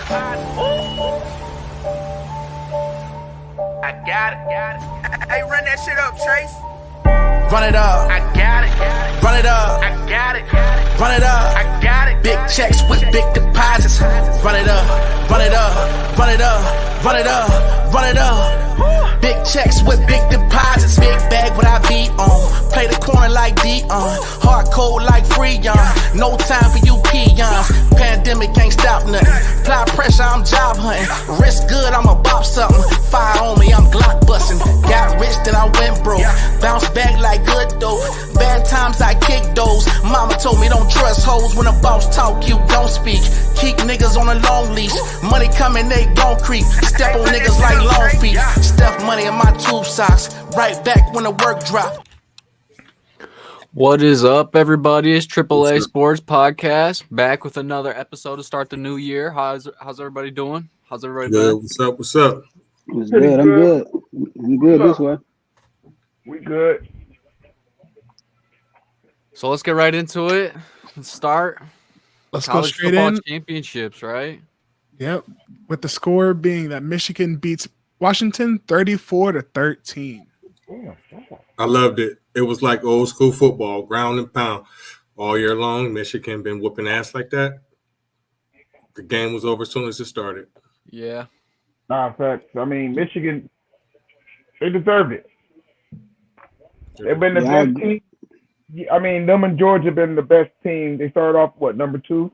I got it. Hey, run that shit up, Trace. Run it up. I got it. Run it up. I got it. Run it up. I got it. Big checks with big deposits. Run it up. Run it up. Run it up. Run it up. Run it up. Big checks with big deposits. Big bag what I beat on. Play the corner like Dion. Hard code like Freon. No time for you peons. Pandemic ain't stop nothing. Apply pressure, I'm job hunting. Risk good, I'ma bop something. Fire on me, I'm Glock busting. Got rich, then I went broke. Bounce back like good dope. Bad times I kick those. Mama told me don't trust hoes. When a boss talk, you don't speak. Keep niggas on a long leash. Money coming, they gon' creep. Step on niggas like long feet. Stuff money in my tube socks. Right back when the work drop. What is up, everybody? It's AAA Sports Podcast, back with another episode to start the new year. How's everybody doing? How's everybody doing? What's up? What's up? It's good. I'm good. I'm good this way. We good. So let's get right into it. Let's start. Let's College go straight football in. Championships, right? Yep. With the score being that Michigan beats Washington 34-13. I loved it. It was like old school football, ground and pound all year long. Michigan been whooping ass like that. The game was over as soon as it started. Yeah. Nah, facts. I mean, Michigan, they deserved it. They've been the best team. I mean, them and Georgia been the best team. They started off, number 2?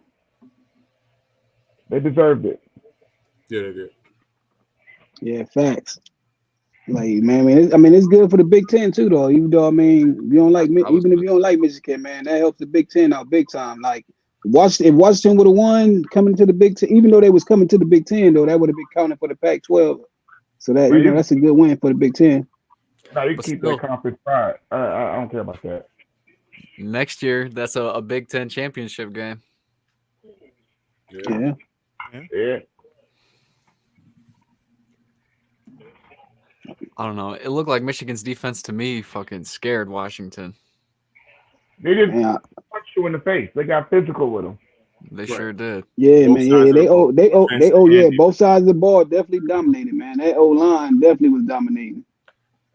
They deserved it. Yeah, they did. Yeah, facts. Like, man, it's good for the Big Ten too, though. Even though, if you don't like, even if you don't like Michigan, man, that helps the Big Ten out big time. Like, if Washington would have won coming to the Big Ten, even though they was coming to the Big Ten, though, that would have been counted for the Pac-12. So that that's a good win for the Big Ten. No, you can keep that conference pride. I don't care about that. Next year, that's a Big Ten championship game. Yeah. I don't know. It looked like Michigan's defense to me fucking scared Washington. They didn't punch you in the face. They got physical with them. They sure did. Yeah, man. Yeah, they both sides of the ball definitely dominated, man. That O-line definitely was dominating.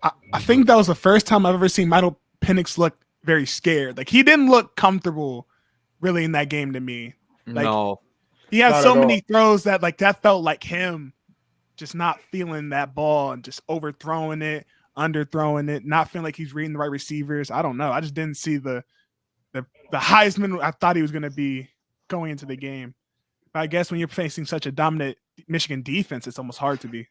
I think that was the first time I've ever seen Michael Penix look very scared. Like, he didn't look comfortable really in that game to me. Like, no. He had so many throws that felt like him just not feeling that ball and just overthrowing it, underthrowing it, not feeling like he's reading the right receivers. I don't know. I just didn't see the Heisman I thought he was going to be going into the game. But I guess when you're facing such a dominant Michigan defense, it's almost hard to be.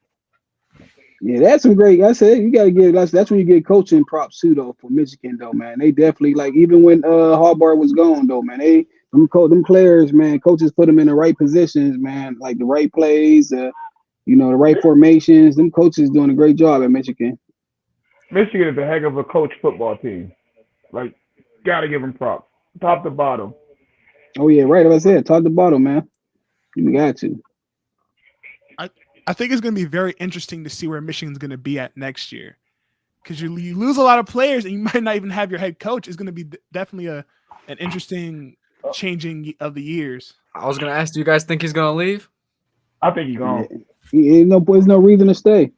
Yeah, that's some great. I said you got to give. That's when you get coaching props too, though, for Michigan, though, man. They definitely, like, even when Harbaugh was gone, though, man. Them players, man. Coaches put them in the right positions, man. Like the right plays, the right formations. Them coaches doing a great job at Michigan. Michigan is a heck of a coach football team. Like, gotta give them props, top to bottom. Oh yeah, right. As I said, top to bottom, man. You got to. I think it's going to be very interesting to see where Michigan's going to be at next year, because you lose a lot of players and you might not even have your head coach. It's going to be definitely an interesting changing of the years. I was going to ask, do you guys think he's going to leave? I think he's gone. Yeah, there's no reason to stay.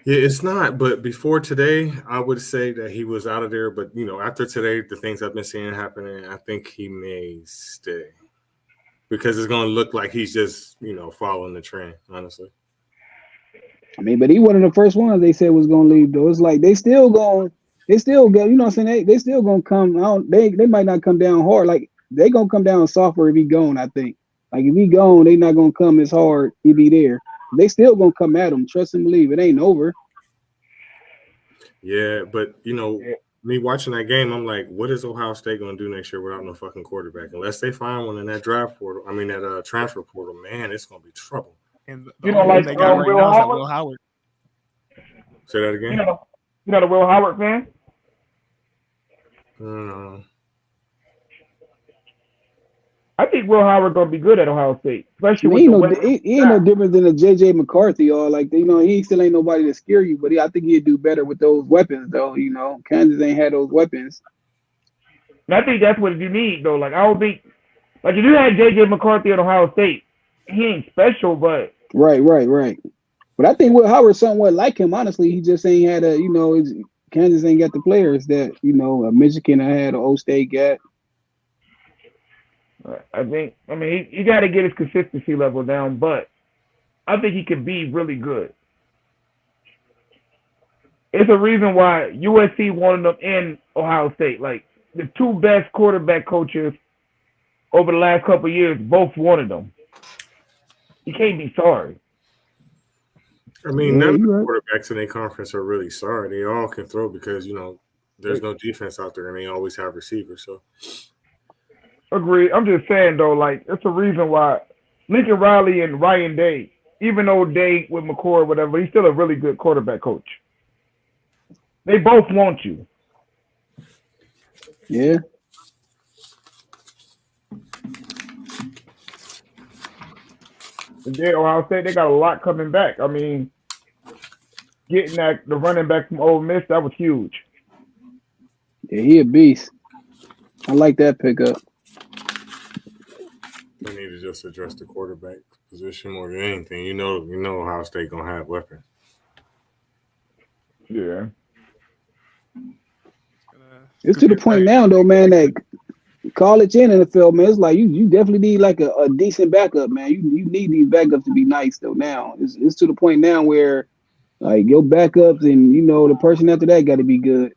Yeah, it's not. But before today, I would say that he was out of there. But, after today, the things I've been seeing happening, I think he may stay. Because it's going to look like he's just, following the trend, honestly. But he wasn't the first one they said was going to leave, though. It's like they still go, they still going to come out. They might not come down hard. Like, they going to come down softer if he gone, I think. Like, if he gone, they not going to come as hard if he there. They still going to come at him. Trust and believe. It ain't over. Yeah, but, me watching that game, I'm like, what is Ohio State going to do next year without no fucking quarterback? Unless they find one in that draft portal, that transfer portal, man, it's going to be trouble. And you don't like Will Howard? Say that again? You not a Will Howard fan? No. I think Will Howard going to be good at Ohio State. Especially he ain't no different than a J.J. McCarthy or he still ain't nobody to scare you, but I think he'd do better with those weapons, though. Kansas ain't had those weapons. And I think that's what you need, though. Like, I don't think, like, if you had J.J. McCarthy at Ohio State, he ain't special, but right. But I think Will Howard somewhat like him. Honestly, he just ain't had Kansas ain't got the players that Michigan had or O State got. I mean, he got to get his consistency level down, but I think he can be really good. It's a reason why USC wanted him in Ohio State. Like, the two best quarterback coaches over the last couple of years both wanted him. You can't be sorry. I mean, none of the quarterbacks in their conference are really sorry. They all can throw because, there's no defense out there and they always have receivers. So, agree. I'm just saying, though, like, it's a reason why Lincoln Riley and Ryan Day, even though Day with McCoy or whatever, he's still a really good quarterback coach. They both want you. Yeah. And then Ohio State, they got a lot coming back. I mean, getting the running back from Ole Miss, that was huge. Yeah, he a beast. I like that pickup. They need to just address the quarterback position more than anything. You know Ohio State gonna have weapons. Yeah. It's to the point now, though, man, that college and NFL, man, it's like you definitely need like a decent backup, man. You need these backups to be nice, though. Now it's to the point now where like your backups and the person after that got to be good.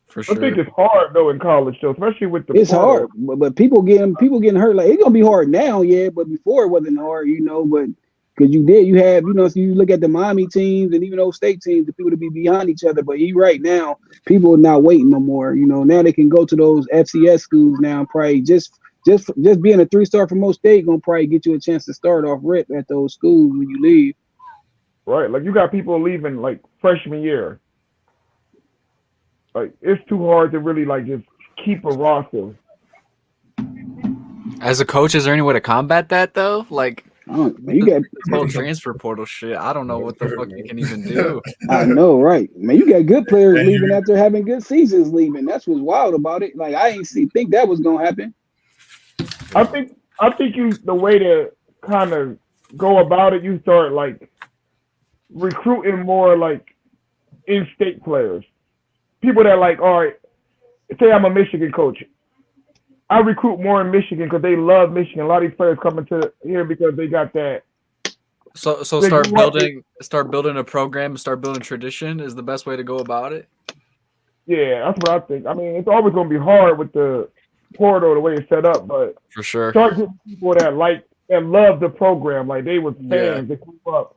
For sure. I think it's hard though in college, though, especially with the. It's hard, but people getting hurt. Like, it's gonna be hard now, yeah. But before it wasn't hard, But because you have, so you look at the Miami teams and even those state teams, the people to be behind each other. But right now, people are not waiting no more. Now they can go to those FCS schools now. And probably just being a 3-star from most state gonna probably get you a chance to start off rip at those schools when you leave. Right, like you got people leaving like freshman year. Like, it's too hard to really like just keep a roster. As a coach, is there any way to combat that though? Like, you got this whole transfer portal shit. I don't know what the fuck you can even do. I know, right? Man, you got good players leaving after having good seasons leaving. That's what's wild about it. Like, I ain't think that was gonna happen. I think the way to kind of go about it, you start like recruiting more like in-state players. People that like, all right, say I'm a Michigan coach. I recruit more in Michigan because they love Michigan. A lot of these players coming to here because they got that. So start building a program, start building tradition is the best way to go about it. Yeah, that's what I think. I mean, it's always going to be hard with the portal the way it's set up, but for sure, start getting people that love the program, like they were fans. They grew up.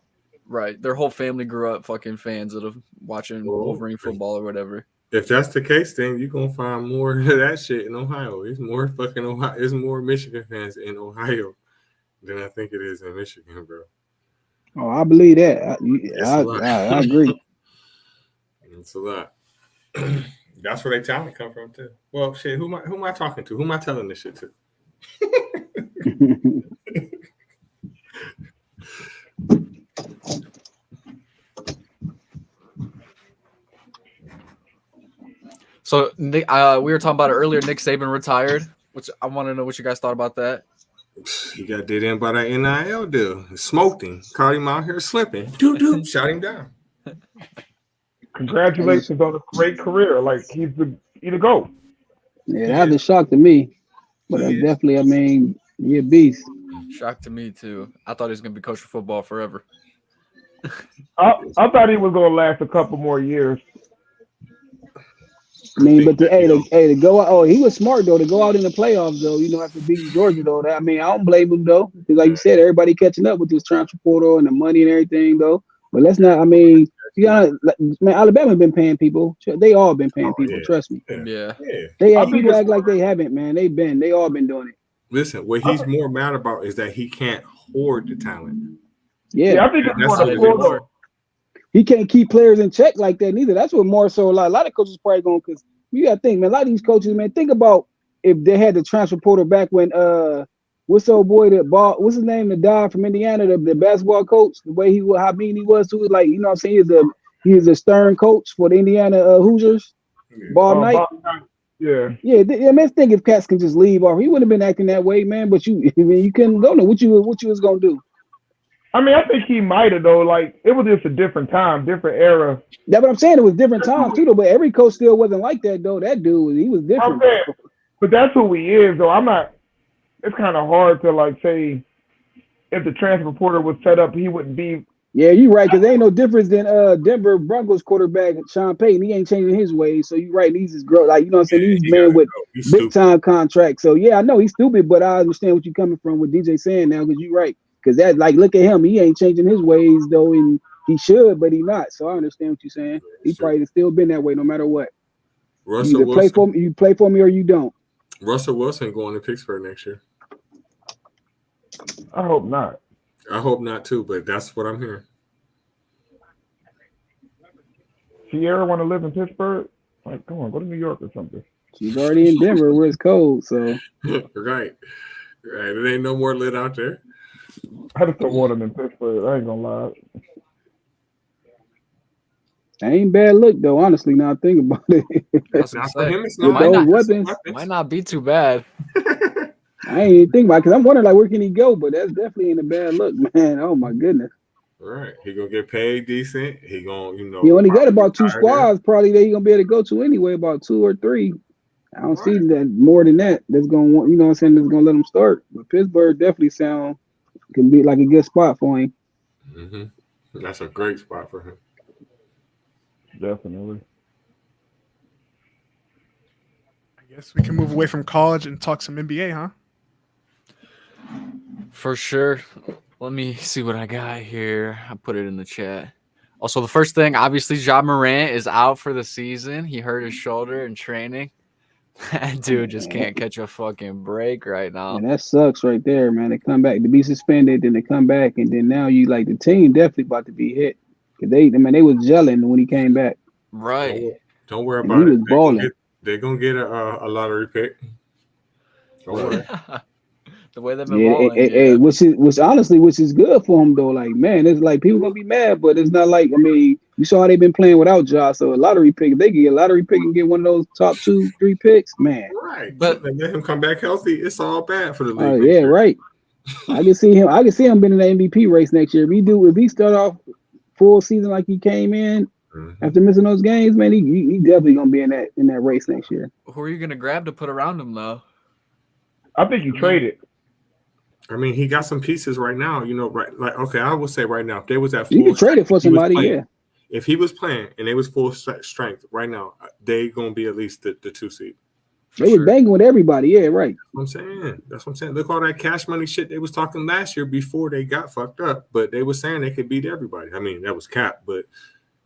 Right, their whole family grew up fucking fans of watching Wolverine football or whatever. If that's the case, then you're gonna find more of that shit in Ohio. It's more fucking Ohio. It's more Michigan fans in Ohio than I think it is in Michigan, bro. Oh, I believe that. I agree. It's a lot. That's where their talent come from too. Well, shit. Who am I talking to? Who am I telling this shit to? So, Nick, we were talking about it earlier. Nick Saban retired, which I want to know what you guys thought about that. He got did in by that NIL deal. Smoked him. Caught him out here slipping. Doop, shot him down. Congratulations on a great career. Like, he's the GOAT. Yeah, that was a shock to me. But definitely, he a beast. Shock to me, too. I thought he was going to be coach for football forever. I thought he was going to last a couple more years. I mean, but to go out, he was smart though to go out in the playoffs though. After beating Georgia though. I don't blame him though, because like you said, everybody catching up with this transfer portal and the money and everything though. But let's not. I mean, man, Alabama been paying people. They all been paying people. Yeah. Trust me. Yeah. People act like they haven't, man. They all been doing it. Listen, what he's more mad about is that he can't hoard the talent. Yeah, I think it's more. He can't keep players in check like that neither. That's what more so a lot of coaches probably going, because you got to think, man, a lot of these coaches, man, think about if they had the transfer portal back when what's the old boy what's his name that died from Indiana, the basketball coach, the way how mean he was to it, like, you know what I'm saying, he is a stern coach for the Indiana Hoosiers. Bob Knight. Yeah. Yeah, I mean, I think if Cats can just leave off, he wouldn't have been acting that way, man. But I mean, you couldn't go no. What you was gonna do? I mean, I think he might have though. Like it was just a different time, different era. That's what I'm saying. It was different times too, though. But every coach still wasn't like that, though. That dude, he was different. But that's who he is, though. I'm not. It's kind of hard to like say if the transfer portal was set up, he wouldn't be. Yeah, you're right. Because there ain't no difference than Denver Broncos quarterback Sean Payton. He ain't changing his ways. So you're right. These is grow. Like you know what I'm saying. These man with big time contracts. So yeah, I know he's stupid, but I understand what you're coming from with DJ saying now. Because you're right. Because that like look at him. He ain't changing his ways though, and he should, but he not. So I understand what you're saying. He probably still been that way no matter what. Russell you Wilson. You play for me or you don't. Russell Wilson going to Pittsburgh next year. I hope not. I hope not too, but that's what I'm hearing. Sierra want to live in Pittsburgh? Like, come on, go to New York or something. She's already in Denver where it's cold, so right. It ain't no more lit out there. I just don't want him in Pittsburgh. I ain't gonna lie. that ain't bad look though. Honestly, now I think about it. That's Not what for I'm him. It's saying. not. With those weapons, Might not be too bad. I ain't even think about it because I'm wondering like where can he go, but that's definitely ain't a bad look, man. Oh my goodness. Right. He gonna get paid decent. He gonna, He only got about 2 squads probably that he gonna be able to go to anyway, about 2 or 3. I don't see that more than that. That's gonna want, you know what I'm saying, that's gonna let him start. But Pittsburgh definitely can be like a good spot for him. Mm-hmm. That's a great spot for him. Definitely. I guess we can move away from college and talk some NBA, huh? For sure. Let me see what I got here. I put it in the chat. Also, the first thing, obviously, Ja Morant is out for the season. He hurt his shoulder in training. That dude just can't catch a fucking break right now. And that sucks right there, man. They come back to be suspended, then they come back, and then now you like the team definitely about to be hit. Cause they was gelling when he came back. Right. Don't worry And about he it. was balling. They're gonna get a lottery pick. Don't worry. The way they've been balling. Yeah. Which honestly is good for him though. Like, man, it's like people gonna be mad, but it's not like, I mean, you saw how they've been playing without Ja. So a lottery pick, if they get a lottery pick and get one of those top 2, 3 picks, man. Right. But let him come back healthy. It's all bad for the league. Yeah, right. I can see him being in the MVP race next year. If he start off full season like he came in after missing those games, man, he definitely gonna be in that race next year. who are you gonna grab to put around him though? I think you trade it. I mean, he got some pieces right now, you know, right? Like, okay, I would say right now, if they was at full You can trade it for somebody, yeah. If he was playing and they was full strength right now, they gonna be at least the 2 seed. They was banging with everybody, yeah, right. That's what I'm saying. Look all that cash money shit they was talking last year before they got fucked up, but they were saying they could beat everybody. I mean, that was cap, but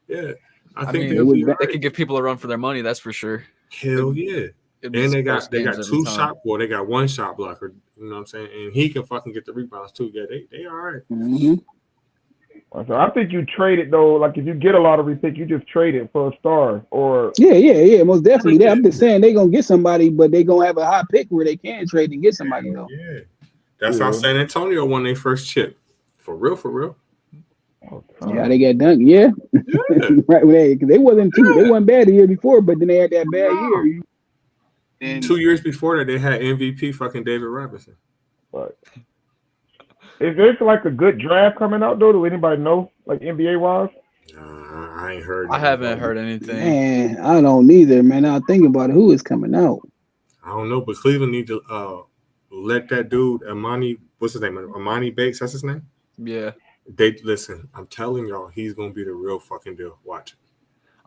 yeah, I think they could give people a run for their money. That's for sure. Hell yeah. And they got 2 shot. Well, they got 1 shot blocker. You know what I'm saying? And he can fucking get the rebounds too. Yeah, they all right. Mm-hmm. So I think you trade it though. Like if you get a lottery pick, you just trade it for a star or yeah, most definitely. I'm just saying they gonna get somebody, but they gonna have a high pick where they can trade and get somebody though. Yeah, that's how San Antonio won their first chip. For real. Yeah, they got done. Yeah, right. They wasn't bad the year before, but then they had that bad year. And 2 years before that, they had MVP fucking David Robinson. But is there like a good draft coming out though? Do anybody know, like NBA wise? I ain't heard. I haven't heard anything. Man, I don't either, man. I think about it. Who is coming out? I don't know, but Cleveland need to let that dude Amani. What's his name? Amani Bates. That's his name. Yeah. They listen. I'm telling y'all, he's gonna be the real fucking deal. Watch it.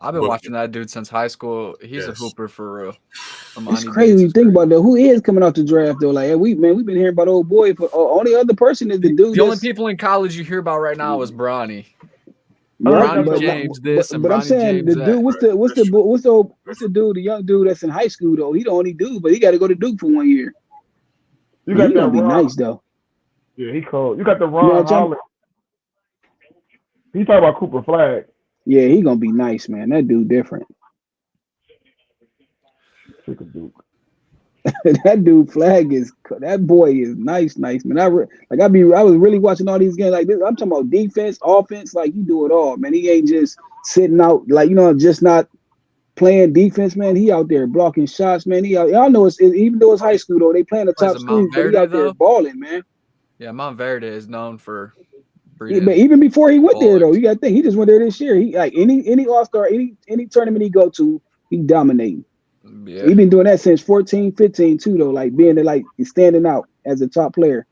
I've been watching that dude since high school. He's a hooper for real. It's crazy when you think about that. Who is coming out the draft though? Like we've been hearing about old boy. But only other person is the dude. The only people in college you hear about right now is Bronny. Right, Bronny James this and but I'm Bronny saying James the dude. What's the dude? The young dude that's in high school though. He the only dude, but he got to go to Duke for 1 year. You got that be nice though. Yeah, he cold. You got the Ron Holland. He talking about Cooper Flag. Yeah, he gonna be nice, man. That dude different. That dude Flag that boy is nice, man. I was really watching all these games like this. I'm talking about defense, offense, like he do it all, man. He ain't just sitting out, like just not playing defense, man. He out there blocking shots, man. Y'all know even though it's high school though, they playing the top schools, but he out there balling, man. Yeah, Montverde is known for breeding. But even before he went there though, you got to think he just went there this year. He like any All-Star, any tournament he go to, he dominating. Yeah. He been doing that since 14, 15 too though, like being like standing out as a top player.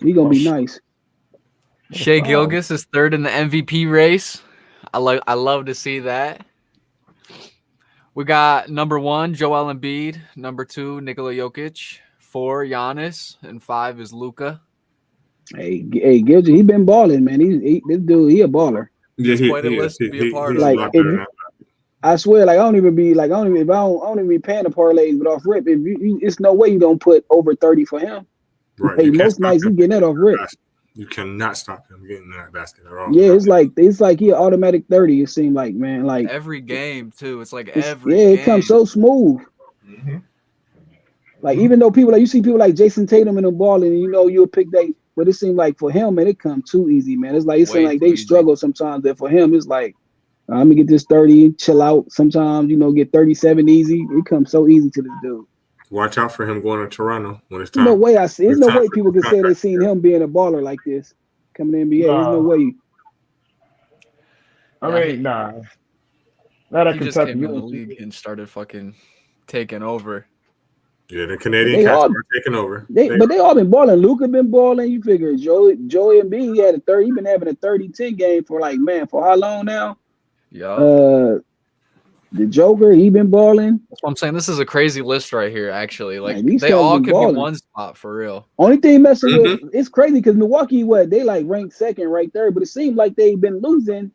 He gonna be nice. Shea Gilgeous is third in the MVP race. I love to see that. We got number 1, Joel Embiid. Number 2, Nikola Jokic. 4, Giannis, and 5 is Luka. Hey, Gilgeous, he been balling, man. This dude, he a baller. Yeah, quite a list to be a part of. Like, I swear, like I don't even be paying the parlays, but off rip, it's no way you don't put over 30 for him. Right. Hey, most nights he getting that off rip. You cannot stop him getting that basket at all. Yeah, it's like he an automatic 30. It seemed like, man, like every game too. It's like every game. It comes so smooth. Mm-hmm. Like even though you see people like Jason Tatum in the ball, and you'll pick that, but it seemed like for him, man, it comes too easy, man. It's like it seemed like they struggle sometimes. That for him, it's like let me get this 30, chill out. Sometimes get 37 easy. It comes so easy to this dude. Watch out for him going to Toronto when it's time. There's no way people can say they seen him being a baller like this coming to the NBA. There's no way. I mean, nah. Not at he Kentucky. Just came in the league and started fucking taking over. Yeah, the Canadian cats are taking over. But they all been balling. Luka been balling. You figure Joey Embiid, he had he been having a 30-10 game for for how long now? Yeah. The Joker, he been balling. That's what I'm saying. This is a crazy list right here, actually. Like they all could be one spot for real. Only thing messing with it's crazy because Milwaukee, they like ranked second, right there, but it seemed like they've been losing.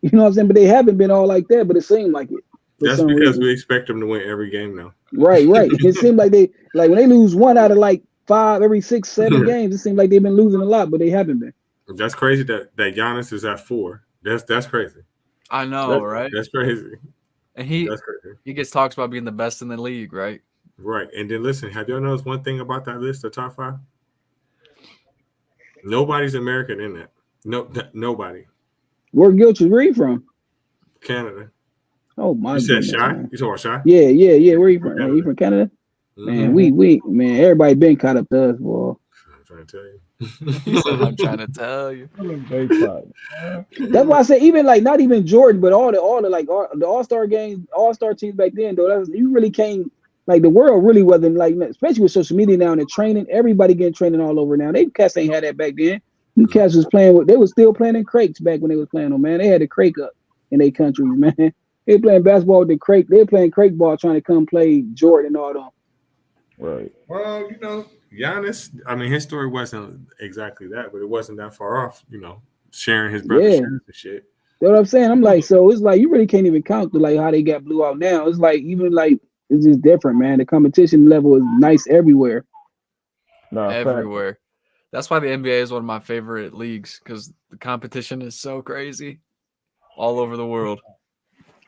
You know what I'm saying? But they haven't been all like that, but it seemed like it. That's because we expect them to win every game now. Right. It seemed like when they lose 1 out of like 5 every 6, 7 games, it seemed like they've been losing a lot, but they haven't been. That's crazy that Giannis is at 4. That's crazy. I know, right? That's crazy. And he gets talks about being the best in the league, right? Right. And then listen, have y'all noticed one thing about that list, the top 5? Nobody's American in that. No, nobody. Where Gilchrist? Where you from? Canada. Oh my! You said Shy? Man. You talking about Shy? Yeah. Where you from? Canada. You from Canada? Mm-hmm. Man, everybody been caught up to us, boy. I'm trying to tell you. I'm trying to tell you. That's why I say even like not even Jordan, but all the All-Star games, All-Star teams back then, though. You really can't the world really wasn't especially with social media now and the training. Everybody getting training all over now. They cats ain't had that back then. Them cats was playing they was still playing in crates back when they was playing them, man. They had the crate up in their countries, man. They playing basketball with the crate. They playing crate ball trying to come play Jordan and all them. Right. Well, Giannis, I mean, his story wasn't exactly that, but it wasn't that far off, sharing his brother's shoes and shit. That's what I'm saying. I'm like, so it's like you really can't even count how they got blew out now. It's like it's just different, man. The competition level is nice everywhere. No, everywhere. That's why the NBA is one of my favorite leagues because the competition is so crazy all over the world.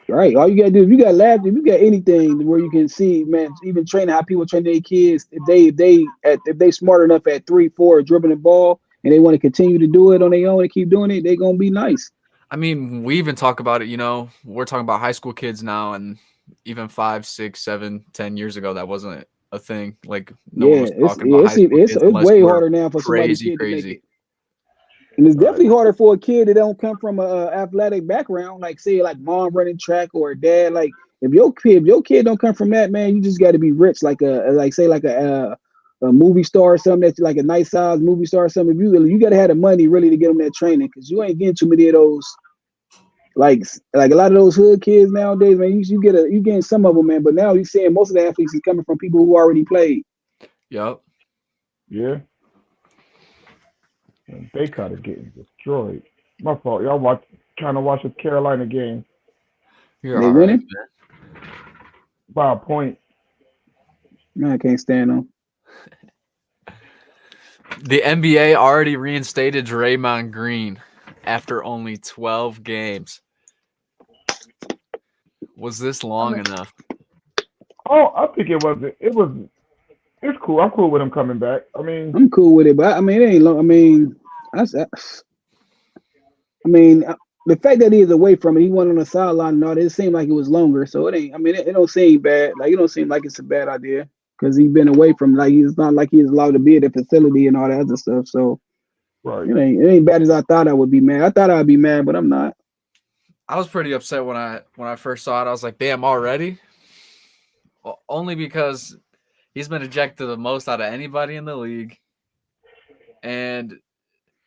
Right. All you gotta do if you got anything where you can see, man, even training how people train their kids, if they smart enough at 3, 4 dribbling the ball and they want to continue to do it on their own and keep doing it, they're gonna be nice. I mean, we even talk about it, we're talking about high school kids now, and even 5, 6, 7, 10 years ago that wasn't a thing. Like no one was talking about high school kids. It's way harder now for crazy. And it's definitely harder for a kid that don't come from a athletic background, like say like mom running track or a dad. Like if your kid don't come from that, man, you just got to be rich, like a movie star or something that's like a nice size movie star or something. If you got to have the money really to get them that training, because you ain't getting too many of those. Like a lot of those hood kids nowadays, man, you getting some of them, man. But now you're seeing most of the athletes is coming from people who already played. Yep. Yeah. And they kind of getting destroyed. My fault. Y'all trying to watch a Carolina game. They winning? By a point. Man, I can't stand them. The NBA already reinstated Draymond Green after only 12 games. Was this long enough? Oh, I think it wasn't. It's cool. I'm cool with him coming back. I mean, I'm cool with it, but I mean, it ain't long. I mean, the fact that he is away from it, he went on the sideline and all. It seemed like it was longer, so it ain't. I mean, it don't seem bad. Like it don't seem like it's a bad idea because he's been away from. Like he's not like he's allowed to be at the facility and all that other stuff. So Right. it ain't bad as I thought I would be mad. I thought I'd be mad, but I'm not. I was pretty upset when I first saw it. I was like, damn, already? Well, only because he's been ejected the most out of anybody in the league. And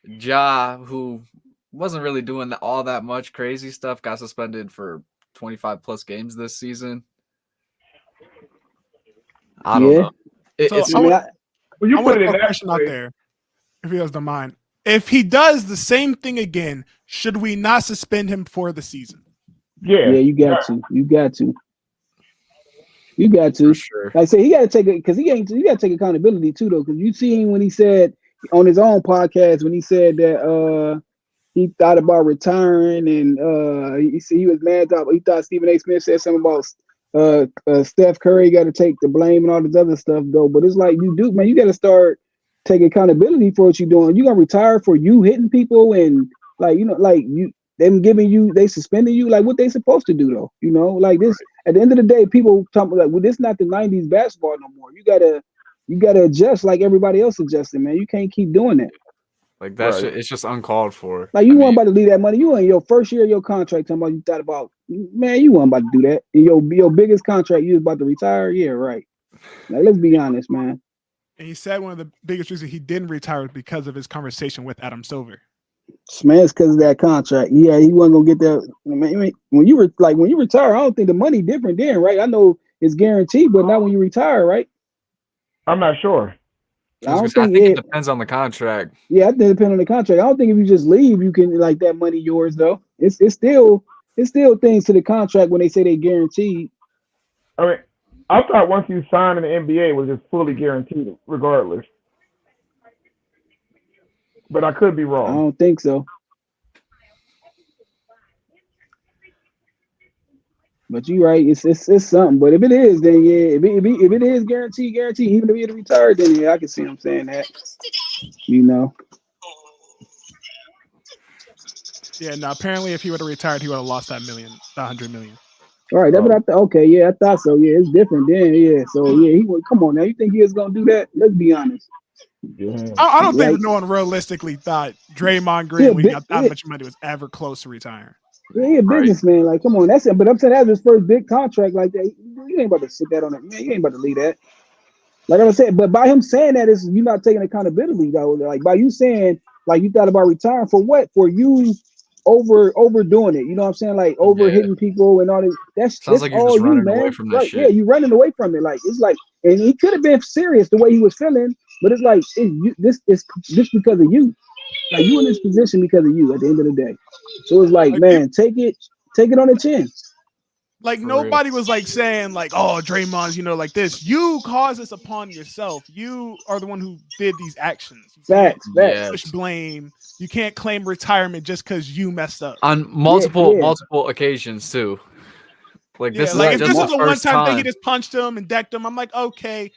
Ja, who wasn't really doing all that much crazy stuff, got suspended for 25 plus games this season. I don't know. Well, you I put want it in a that question out way. there, if you guys don't mind. If he does the same thing again, should we not suspend him for the season? Yeah, you got to. You got to. For sure. Like I say, he got to take it because he got to take accountability too, though. Because you see him when he said on his own podcast when he said that he thought about retiring and he was mad. He thought Stephen A. Smith said something about Steph Curry got to take the blame and all this other stuff, though. But it's like you do, man. You got to start taking accountability for what you're doing. You're gonna retire for you hitting people and them giving you, they suspending you, like what they supposed to do though, like this. At the end of the day, people talk like, well, this is not the '90s basketball no more. You gotta adjust like everybody else adjusting, man. You can't keep doing that. Like that's it's just uncalled for. Like you weren't about to leave that money. You in your first year of your contract talking about you thought about, man, you weren't about to do that. In your biggest contract, you was about to retire. Yeah, right. Like let's be honest, man. And he said one of the biggest reasons he didn't retire was because of his conversation with Adam Silver. Man, it's because of that contract. Yeah, he wasn't gonna get that. I mean, when you retire, I don't think the money different then, right? I know it's guaranteed, but not when you retire, right? I'm not sure. I think it depends on the contract. Yeah, I think it depends on the contract. I don't think if you just leave, you can like that money yours though. It's still things to the contract when they say they guaranteed. I mean, I thought once you sign in the NBA, it was just fully guaranteed regardless. But I could be wrong. I don't think so. But you're right. It's something. But if it is, then yeah. If it is guaranteed, even if you're retired, then yeah, I can see him saying that. Yeah. Now apparently, if he would have retired, he would have lost that $100 million. All right. That's what I thought. Okay. Yeah, I thought so. Yeah, it's different then. Yeah. So yeah, he would. Come on now. You think he was gonna do that? Let's be honest. Yeah. I don't think no one realistically thought Draymond Green, when he got that much money, was ever close to retiring. Yeah, he a businessman. Like, come on, that's it. But I'm saying that's his first big contract like that. You ain't about to sit that on it. Man, you ain't about to leave that. Like I said, but by him saying that, is you're not taking accountability though. Like by you saying like you thought about retiring for what? For you overdoing it. You know what I'm saying? Like hitting people and all this. That's like you're all just running man. away from that right? shit. Yeah, you running away from it. Like it's like, and he could have been serious the way he was feeling, but it's like this is just because of you. Like you in this position because of you at the end of the day. So it's like man, take it on the chin. Like nobody was like saying like, oh, Draymond's, like this. You caused this upon yourself. You are the one who did these actions. Facts. Push blame. You can't claim retirement just because you messed up. On multiple occasions too. Like this is like if this just was the a first one-time thing, time. he just punched him and decked him. I'm like, okay,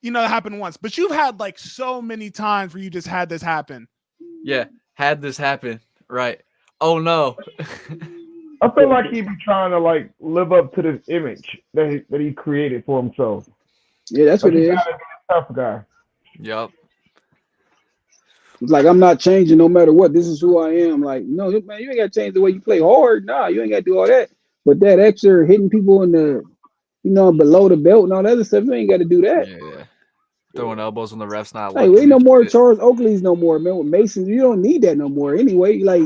it happened once. But you've had like so many times where you just had this happen. Yeah, had this happen. Right. Oh no. I feel like he'd be trying to like live up to this image that he created for himself. Yeah, that's what it is. Tough guy. Yep. It's like I'm not changing no matter what. This is who I am. Like, no, man, you ain't gotta change the way you play hard. Nah, you ain't gotta do all that. But that extra hitting people in the, below the belt and all that other stuff, you ain't gotta do that. Yeah. Throwing elbows when the ref's not Hey, we ain't no more Charles Oakley's no more, man. With Masons, you don't need that no more. Anyway, like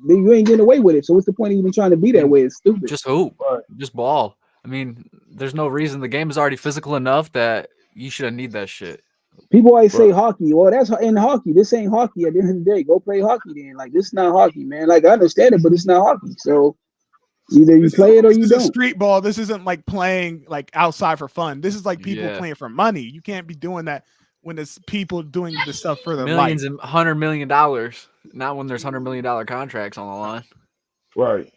you ain't getting away with it. So what's the point of even trying to be that way? It's stupid. Just hoop. Just ball. I mean, there's no reason. The game is already physical enough that you shouldn't need that shit. People always say hockey. Well, that's in hockey. This ain't hockey at the end of the day. Go play hockey then. Like, this is not hockey, man. Like, I understand it, but it's not hockey. So either you play it or you don't. Street ball. This isn't like playing like outside for fun. This is like people playing for money. You can't be doing that when it's people doing this stuff for their millions life. and $100 million. Not when there's $100 million contracts on the line. Right.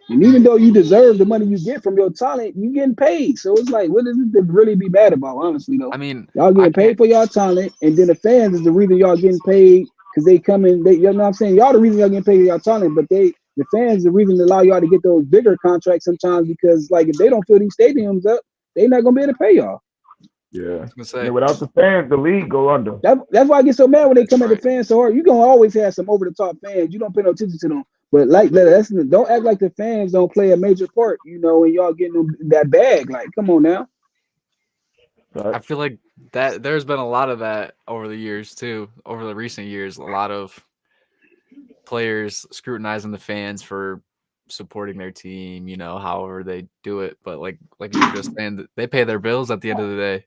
And even though you deserve the money you get from your talent, you getting paid. So it's like, what is it to really be mad about, honestly, though? I mean, y'all getting paid for y'all talent, and then the fans is the reason y'all getting paid because they come in. You know what I'm saying? Y'all the reason y'all getting paid for y'all talent, but the fans, the reason to allow y'all to get those bigger contracts sometimes because like if they don't fill these stadiums up, they're not gonna be able to pay y'all. Yeah. Say, And without the fans, the league go under. That's why I get so mad when they come at the right. fans so hard. You're gonna always have some over the top fans. You don't pay no attention to them. But like don't act like the fans don't play a major part, you know, and y'all getting them that bag. Like, come on now. I feel like that there's been a lot of that over the years too. Over the recent years, a lot of players scrutinizing the fans for supporting their team, you know, however they do it. But like you were just saying, they pay their bills at the end of the day.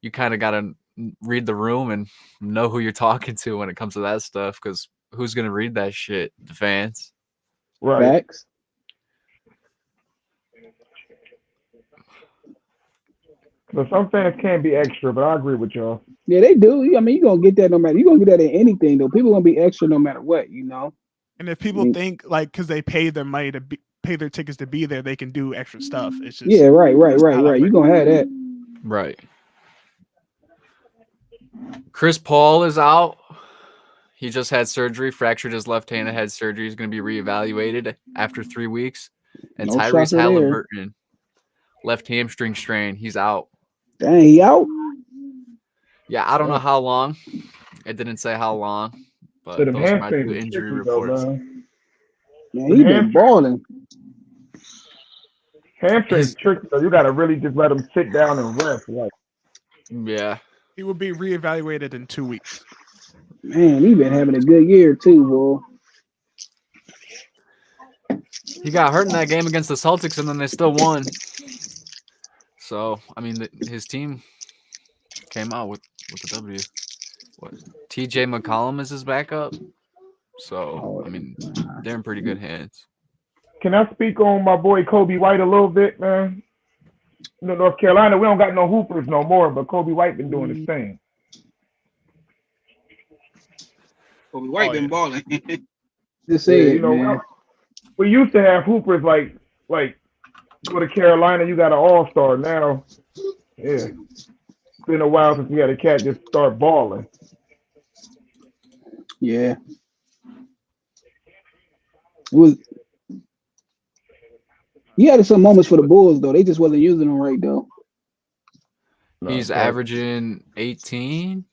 You kind of got to read the room and know who you're talking to when it comes to that stuff, because who's going to read that shit? The fans. Right. Facts. But some fans can be extra, but I agree with y'all. Yeah, they do. I mean, you're gonna get that no matter. You're gonna get that in anything though. People gonna be extra no matter what, you know. And if people think like because they pay their money to pay their tickets to be there, they can do extra stuff. It's just right. You're gonna have that. Right. Chris Paul is out. He just had surgery, fractured his left hand and had surgery. He's going to be reevaluated after 3 weeks. And No Tyrese shocker there. Halliburton, left hamstring strain. He's out. Dang, he out. Yeah, I don't know how long. It didn't say how long, but those are my two injury reports. Man, he been balling. Hamstring's tricky, so you got to really just let him sit down and rest. Like, yeah. He will be reevaluated in 2 weeks. Man, he been having a good year too, boy. He got hurt in that game against the Celtics, and then they still won. So, I mean, his team came out with the W. What? TJ McCollum is his backup. So, I mean, they're in pretty good hands. Can I speak on my boy Kobe White a little bit, man? You know, North Carolina, we don't got no hoopers no more, but Kobe White been doing his thing. Kobe White been balling. Just say it, you know, man. We used to have hoopers like go to Carolina, you got an all-star now. Yeah. It's been a while since we had a cat just start balling. Yeah. He had some moments for the Bulls though. They just wasn't using them right though. He's averaging 18.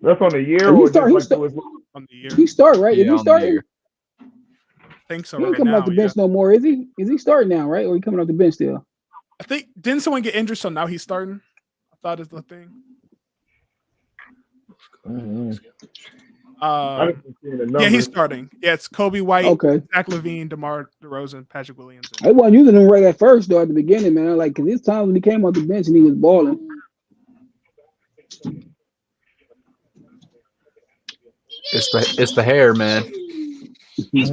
That's on the year or just like on the year? He start right? Yeah, Is he starting? I think so. He ain't Right coming now, off the bench no more, is he? Is he starting now, right? Or he coming off the bench still? I think didn't someone get injured, so now he's starting. I thought is the thing. Yeah, he's starting. Yeah, it's Kobe White, Zach LaVine, DeMar DeRozan, Patrick Williams. I wasn't using him right at first though. At the beginning, man, like because there's times when he came off the bench and he was balling. It's the hair, man. There's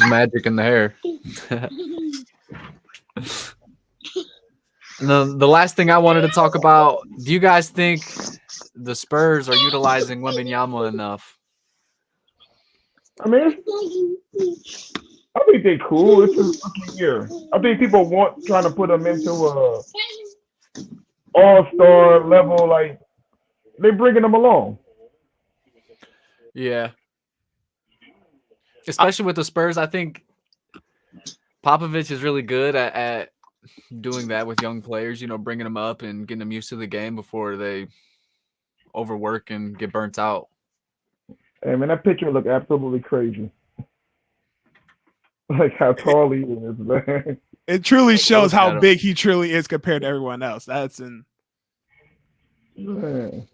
magic in the hair. The last thing I wanted to talk about, do you guys think the Spurs are utilizing Wembanyama enough? I mean, I think they're cool. It's his rookie year. I think people trying to put him into a all-star level. Like, they're bringing him along. Yeah. Especially with the Spurs, I think Popovich is really good at doing that with young players, you know, bringing them up and getting them used to the game before they overwork and get burnt out. Hey, man, that picture looked absolutely crazy. Like how tall he is, man. It truly shows how big he truly is compared to everyone else. That's in. Man.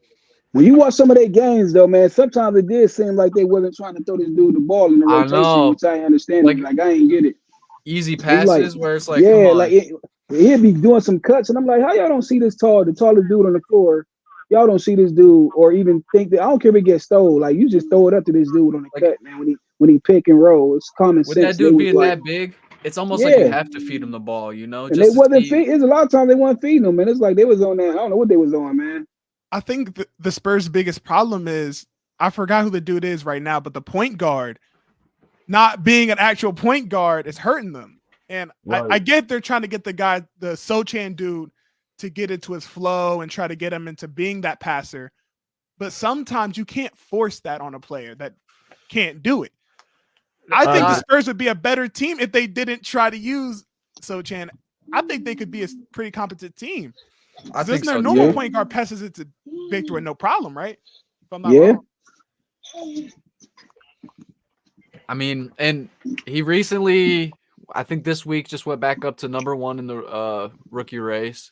When you watch some of their games, though, man, sometimes it did seem like they wasn't trying to throw this dude the ball in the rotation, which I understand. Like I ain't get it. Easy passes where it's like, yeah, like he'd be doing some cuts, and I'm like, how y'all don't see this the tallest dude on the floor? Y'all don't see this dude, or even think that I don't care if it gets stole. Like you just throw it up to this dude on the cut, man. When he pick and roll, it's common sense. With that dude being that big, it's almost like you have to feed him the ball, you know. And they wasn't feeding. It's a lot of times they weren't feeding him, man. It's like they was on that. I don't know what they was on, man. I think the Spurs' biggest problem is I forgot who the dude is right now, but the point guard not being an actual point guard is hurting them. And I get they're trying to get the guy, the Sochan dude, to get into his flow and try to get him into being that passer. But sometimes you can't force that on a player that can't do it. I think the Spurs would be a better team if they didn't try to use Sochan. I think they could be a pretty competent team. I think their so. normal Yeah. point guard passes it to Victor with no problem, right? If I'm not Yeah. wrong. I mean, and he recently, I think this week, just went back up to number 1 in the rookie race.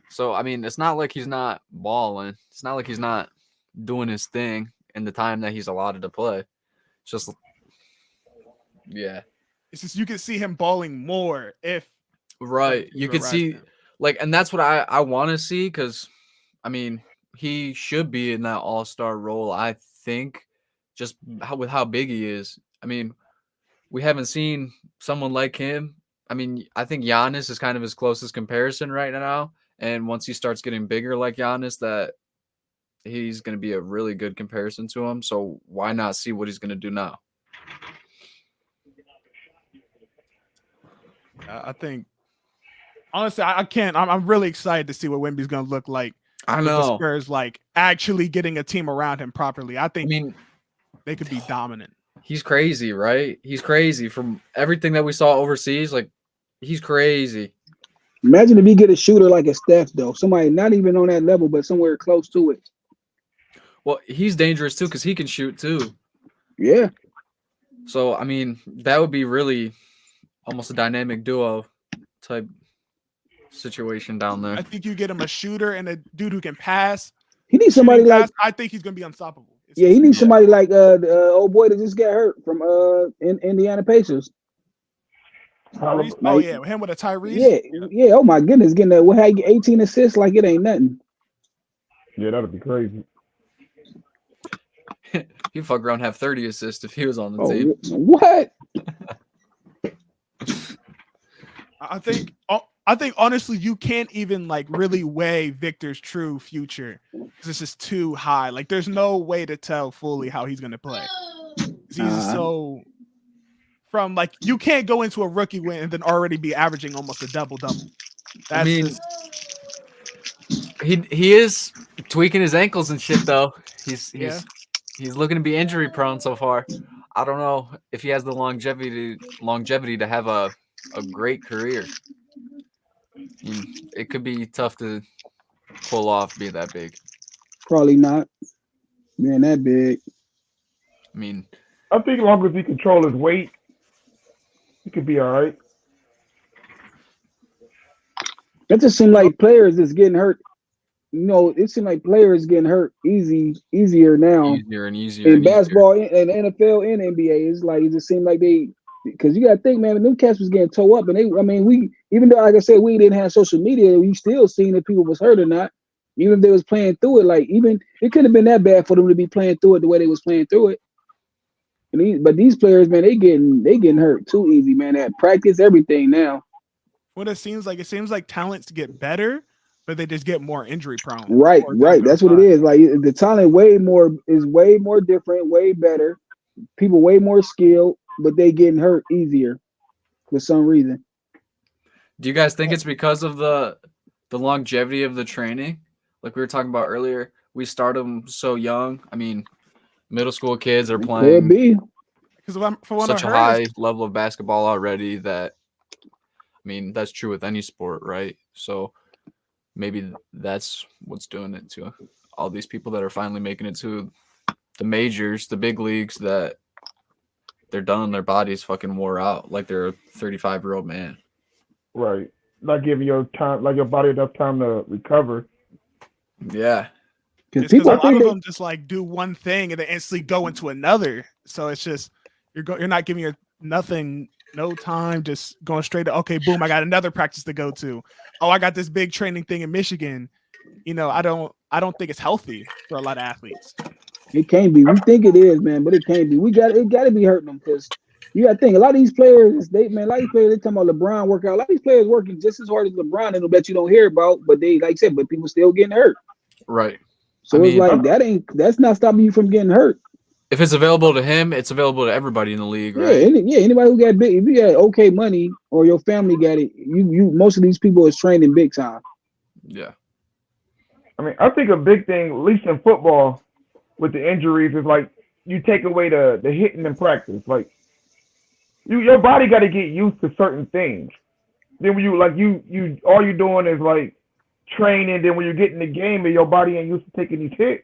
So, I mean, it's not like he's not balling. It's not like he's not doing his thing in the time that he's allotted to play. It's just, yeah. It's just you can see him balling more if Right. You can see, like, and that's what I want to see because, I mean, he should be in that all-star role, I think, just with how big he is. I mean, we haven't seen someone like him. I mean, I think Giannis is kind of his closest comparison right now. And once he starts getting bigger like Giannis, that he's going to be a really good comparison to him. So why not see what he's going to do now? I think, honestly, I can't. I'm really excited to see what Wemby's going to look like. I with know. the Spurs like actually getting a team around him properly. I think they could be dominant. He's crazy, right? He's crazy from everything that we saw overseas. Like, he's crazy. Imagine if you get a shooter like a Steph, though. Somebody not even on that level, but somewhere close to it. Well, he's dangerous too because he can shoot too. Yeah. So, I mean, that would be really almost a dynamic duo type situation down there. I think you get him a shooter and a dude who can pass. He needs somebody like. I think he's going to be unstoppable. Yeah, he needs somebody like the old boy that just got hurt from Indiana Pacers. Tyrese? Oh yeah, him with a Tyrese. Yeah. Oh my goodness, getting that. What? 18 assists like it ain't nothing. Yeah, that'd be crazy. He'd fuck around and have 30 assists if he was on the team. What? I think honestly, you can't even like really weigh Victor's true future because it's just too high. Like, there's no way to tell fully how he's gonna play. He's so from like you can't go into a rookie win and then already be averaging almost a double-double. I mean, he is tweaking his ankles and shit though. He's looking to be injury prone so far. I don't know if he has the longevity to have a great career. I mean, it could be tough to pull off being that big. Probably not being that big. I mean, I think as long as he control his weight, he could be all right. It just seems like players that's getting hurt. You know, it seems like players getting hurt easier now. Easier and easier. In basketball and NFL and NBA, it's like it just seemed like they. Because you got to think, man, them cats was getting towed up, and we even though, like I said, we didn't have social media, we still seen if people was hurt or not. Even if they was playing through it, like even it couldn't have been that bad for them to be playing through it the way they was playing through it. But these players, man, they getting hurt too easy, man. They practice everything now. What it seems like talents get better, but they just get more injury prone. Right. That's what it is. Like the talent is way more different, way better. People way more skilled, but they getting hurt easier for some reason. Do you guys think it's because of the longevity of the training? Like we were talking about earlier, we start them so young. I mean, middle school kids are playing Could be. such a high level of basketball already that, I mean, that's true with any sport, right? So maybe that's what's doing it to all these people that are finally making it to the majors, the big leagues, that they're done and their bodies fucking wore out like they're a 35-year-old man. Right. Not giving your body enough time to recover. Yeah. Because a lot of them just like do one thing and then instantly go into another. So it's just you're not giving no time, just going straight to, okay, boom, I got another practice to go to. Oh, I got this big training thing in Michigan. You know, I don't think it's healthy for a lot of athletes. It can't be. We think it is, man, but it can't be. It got to be hurting them because you got to think a lot of these players. They talking about LeBron workout. A lot of these players working just as hard as LeBron, and I bet you don't hear about. But they, like I said, but people still getting hurt. Right. So it's like that's not stopping you from getting hurt. If it's available to him, it's available to everybody in the league, right? Anybody who got big, if you got okay money or your family got it, you most of these people is training big time. Yeah. I mean, I think a big thing, at least in football, with the injuries is like you take away the hitting in practice. Like your body got to get used to certain things. Then when you all you're doing is like training. Then when you get in the game and your body ain't used to taking these hits,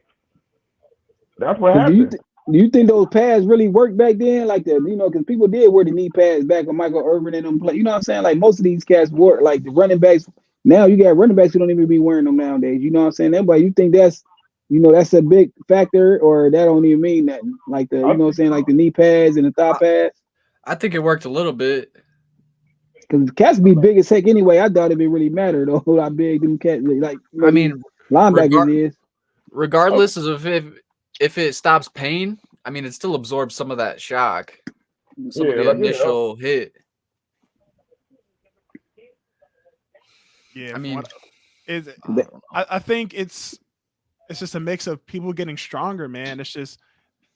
that's what happens. Do you think those pads really worked back then? Like because people did wear the knee pads back when Michael Irvin and them play. You know what I'm saying? Like most of these cats wore like the running backs. Now you got running backs who don't even be wearing them nowadays. You know what I'm saying? Everybody, you think that's a big factor, or that don't even mean nothing? Like you know what I'm saying? Like the knee pads and the thigh pads. I think it worked a little bit. Because cats be big as heck anyway. I doubt it really mattered though how big them cats like. I mean, linebackers is. Regardless of if it stops pain, I mean, it still absorbs some of that shock, some of the initial hit. Yeah, I mean, I think it's just a mix of people getting stronger, man. It's just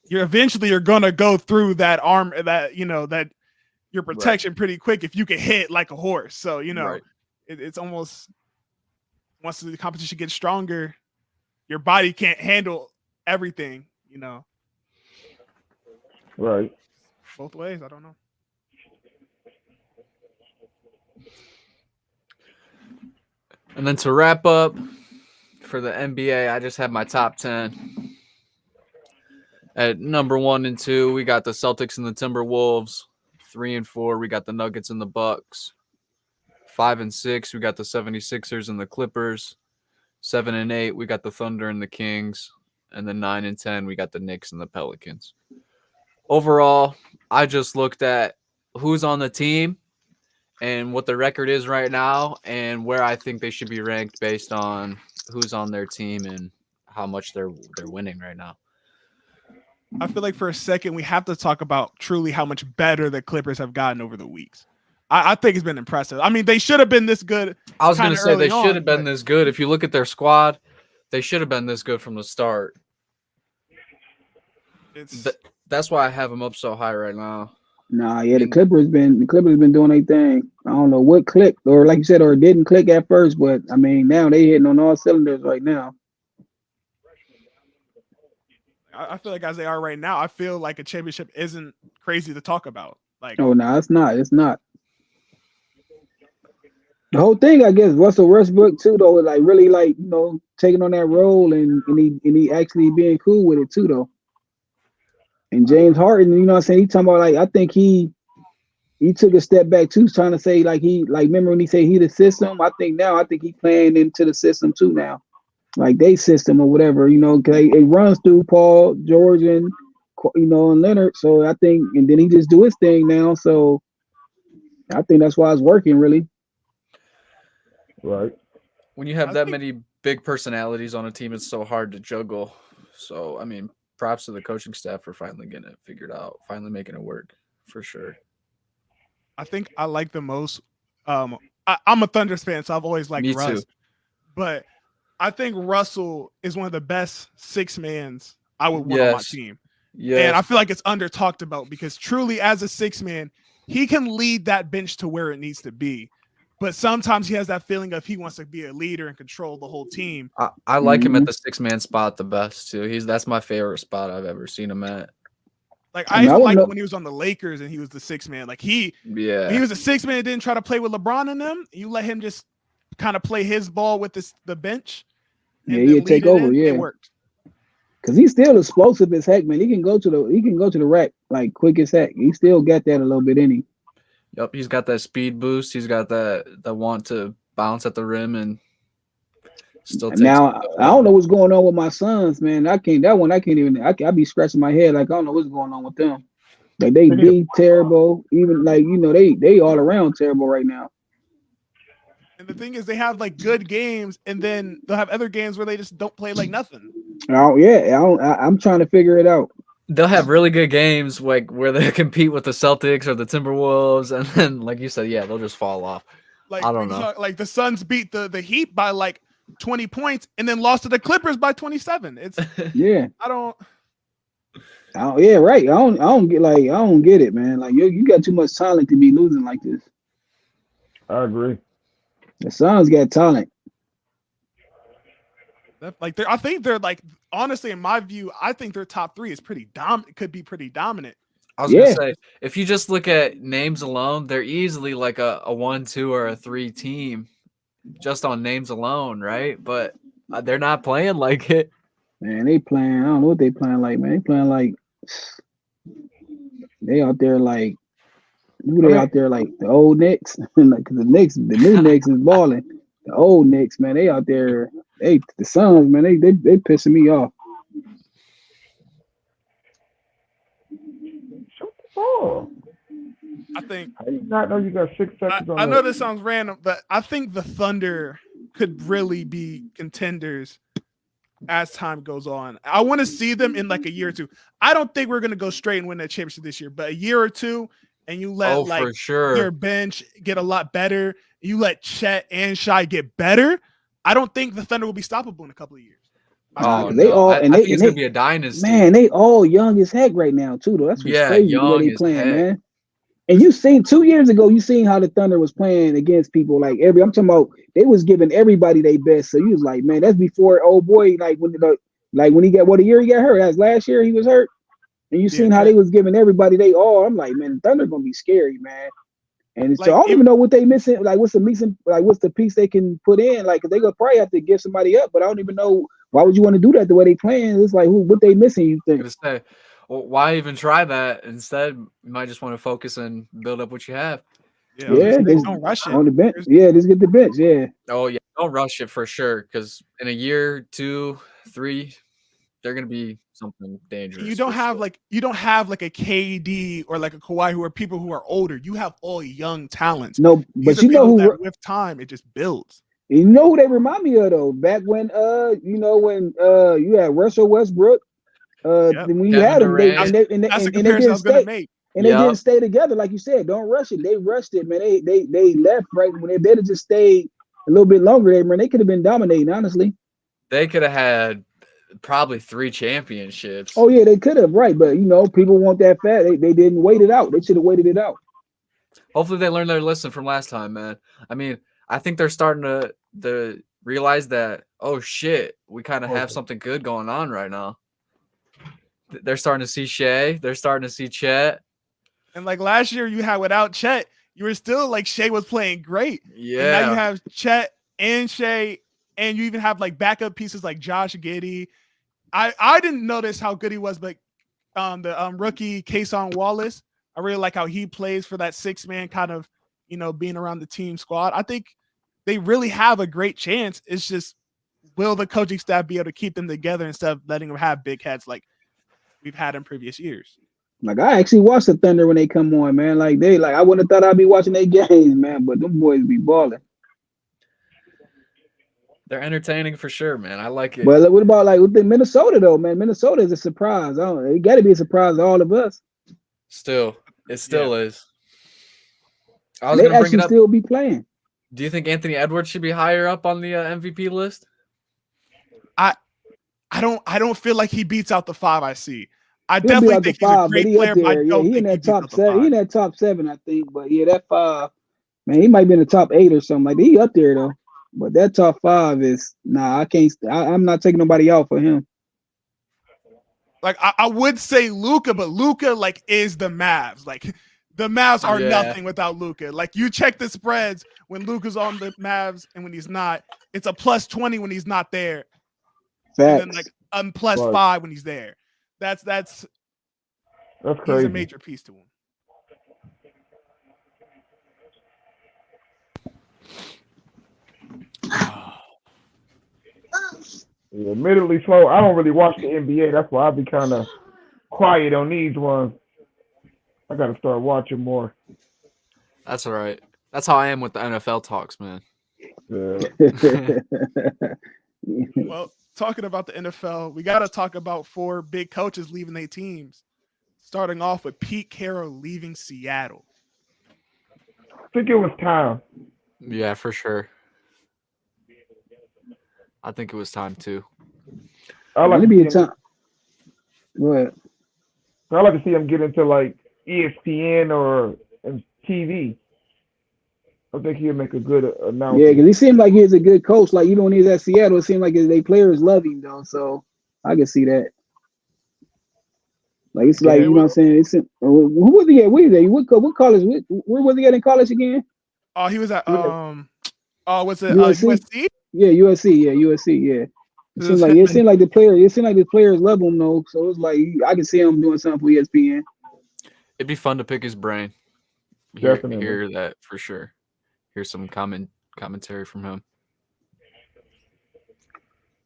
you're gonna go through that arm that that your protection pretty quick if you can hit like a horse. So it's almost once the competition gets stronger, your body can't handle everything. Right. Both ways. I don't know. And then to wrap up for the NBA, I just have my top 10. At number 1 and 2, we got the Celtics and the Timberwolves. 3 and 4, we got the Nuggets and the Bucks. 5 and 6, we got the 76ers and the Clippers. 7 and 8, we got the Thunder and the Kings. And then 9 and 10, we got the Knicks and the Pelicans. Overall, I just looked at who's on the team and what the record is right now and where I think they should be ranked based on who's on their team and how much they're winning right now. I feel like for a second we have to talk about truly how much better the Clippers have gotten over the weeks. I think it's been impressive. I mean, they should have been this good. I was going to say they should have been this good. If you look at their squad, they should have been this good from the start. That's why I have them up so high right now. Nah, yeah, the Clippers been doing their thing. I don't know what clicked, or like you said, or it didn't click at first, but I mean now they hitting on all cylinders right now. I feel like as they are right now, I feel like a championship isn't crazy to talk about. Like, oh no, it's not. It's not. The whole thing, I guess, Russell Westbrook too, though, is like really like taking on that role and he actually being cool with it too, though. And James Harden, you know what I'm saying? He talking about like I think he took a step back too, trying to say like remember when he said he the system? I think he playing into the system too now. Like they system or whatever, cause it runs through Paul, George, and and Leonard. So I think, and then he just do his thing now. So I think that's why it's working really. Right. When you have that many big personalities on a team, it's so hard to juggle. So I mean, props to the coaching staff for finally getting it figured out, finally making it work for sure. I think I like the most. I'm a Thunders fan, so I've always liked Russ. Too. But I think Russell is one of the best six-mans I would want on my team. Yeah. And I feel like it's under talked about because truly as a six-man, he can lead that bench to where it needs to be. But sometimes he has that feeling of he wants to be a leader and control the whole team. I like him at the six-man spot the best too. That's my favorite spot I've ever seen him at. Like I even liked when he was on the Lakers and he was the six-man. Like he was a six-man and didn't try to play with LeBron and them. You let him just kind of play his ball with the bench. Yeah, he'd take over. Yeah, it worked. Cause he's still explosive as heck, man. He can go to the rack like quick as heck. He still got that a little bit in him. Yep, he's got that speed boost. He's got that want to bounce at the rim and still. Now I don't know what's going on with my sons, man. I can't even. I be scratching my head like I don't know what's going on with them. Like they be terrible. Even like they all around terrible right now. And the thing is, they have like good games, and then they'll have other games where they just don't play like nothing. Oh yeah, I'm trying to figure it out. They'll have really good games like where they compete with the Celtics or the Timberwolves, and then like you said, they'll just fall off. Like I don't know. Like the Suns beat the Heat by like 20 points, and then lost to the Clippers by 27. It's I don't. Yeah, right. I don't get it, man. Like you got too much talent to be losing like this. I agree. The Suns got talent. Like I think they're like honestly, in my view, I think their top three is pretty dominant. Could be pretty dominant. I was gonna say, if you just look at names alone, they're easily like a 1-2 or a 3 team, just on names alone, right? But they're not playing like it. Man, they playing. I don't know what they playing like, man. They playing like they out there like who they out there like the old Knicks. Like, 'cause the new Knicks is balling. The old Knicks, man, they out there. The Suns, man, they pissing me off. Oh, I think I did not know you got 6 seconds on I know this sounds random, but I think the Thunder could really be contenders as time goes on. I want to see them in like a year or two. I don't think we're going to go straight and win that championship this year, but a year or two, and you let for sure their bench get a lot better. You let Chet and Shai get better. I don't think the Thunder will be stoppable in a couple of years. Oh, they no. all I think it's gonna be a dynasty. Man, they all young as heck right now too. Though that's what's crazy the way they playing, man. And you seen 2 years ago, you seen how the Thunder was playing against people like I'm talking about they was giving everybody their best. So you was like, man, that's before old boy when he got a year he got hurt. That's last year he was hurt. And you seen how they was giving everybody they all. I'm like, man, the Thunder gonna be scary, man. And so I don't even know what they missing. Like, what's the piece they can put in? Like, they gonna probably have to give somebody up. But I don't even know why would you want to do that the way they playing. It's like what they missing. You think? I was gonna say, well, why even try that? Instead, you might just want to focus and build up what you have. Yeah, don't rush it on the bench. Yeah, just get the bench. Yeah. Oh yeah, don't rush it for sure. Because in a year, 2, 3, they're gonna be something dangerous. You don't have like a KD or like a Kawhi who are people who are older. You have all young talents. No, but you know who with time it just builds. You know who they remind me of though? Back when you had Russell Westbrook, when you had them, they didn't stay. And they didn't stay together, like you said. Don't rush it. They rushed it, man. They left right when they'd have just stayed a little bit longer. They could have been dominating, honestly. They could have had probably 3 championships. Oh yeah, they could have, right? But people want that fat. They didn't wait it out. They should have waited it out. Hopefully, they learned their lesson from last time, man. I mean, I think they're starting to realize that. Oh shit, we kind of have something good going on right now. They're starting to see Shea. They're starting to see Chet. And like last year, you had without Chet, you were still like Shea was playing great. Yeah. And now you have Chet and Shea, and you even have like backup pieces like Josh Giddey. I didn't notice how good he was, but the rookie Kason Wallace, I really like how he plays for that 6-man kind of, being around the team squad. I think they really have a great chance. It's just, will the coaching staff be able to keep them together instead of letting them have big heads like we've had in previous years? Like I actually watch the Thunder when they come on, man. Like I wouldn't have thought I'd be watching their games, man. But them boys be balling. They're entertaining for sure, man. I like it. But what about like with Minnesota though, man? Minnesota is a surprise. It got to be a surprise to all of us. It still is. I was they going to bring actually it up. Still be playing. Do you think Anthony Edwards should be higher up on the MVP list? I don't feel like he beats out the 5 I see. I definitely think he's a great player, but I don't think he in that top 7. He in that top 7, I think. But yeah, that 5, man, he might be in the top 8 or something like that. He up there though. But that top 5 is I can't. I'm not taking nobody out for him. Like I would say Luka, but Luka like is the Mavs. Like the Mavs are nothing without Luka. Like you check the spreads when Luka's on the Mavs and when he's not. It's a +20 when he's not there. Facts. And then like +5 when he's there. That's crazy. He's a major piece to him. Yeah, admittedly slow. I don't really watch the NBA. That's why I be kind of quiet on these ones. I got to start watching more. That's all right. That's how I am with the NFL talks, man. Yeah. Well, talking about the NFL, we got to talk about 4 big coaches leaving their teams. Starting off with Pete Carroll leaving Seattle. I think it was time. Yeah, for sure. I think it was time too. I like to be a time. Go ahead. I like to see him get into like ESPN or TV. I think he'll make a good announcement. Yeah, because he seemed like he's a good coach. Like even when he was at Seattle, it seemed like they players love him though. So I can see that. Like it's like, you know what I'm saying? It's who was he at? What college? Where was he at in college again? Oh, he was at was it USC? USC? Yeah, USC. Yeah, USC. Yeah. It seemed like the players love him though. So it's like I can see him doing something for ESPN. It'd be fun to pick his brain. Definitely. Hear that for sure. Here's some commentary from him.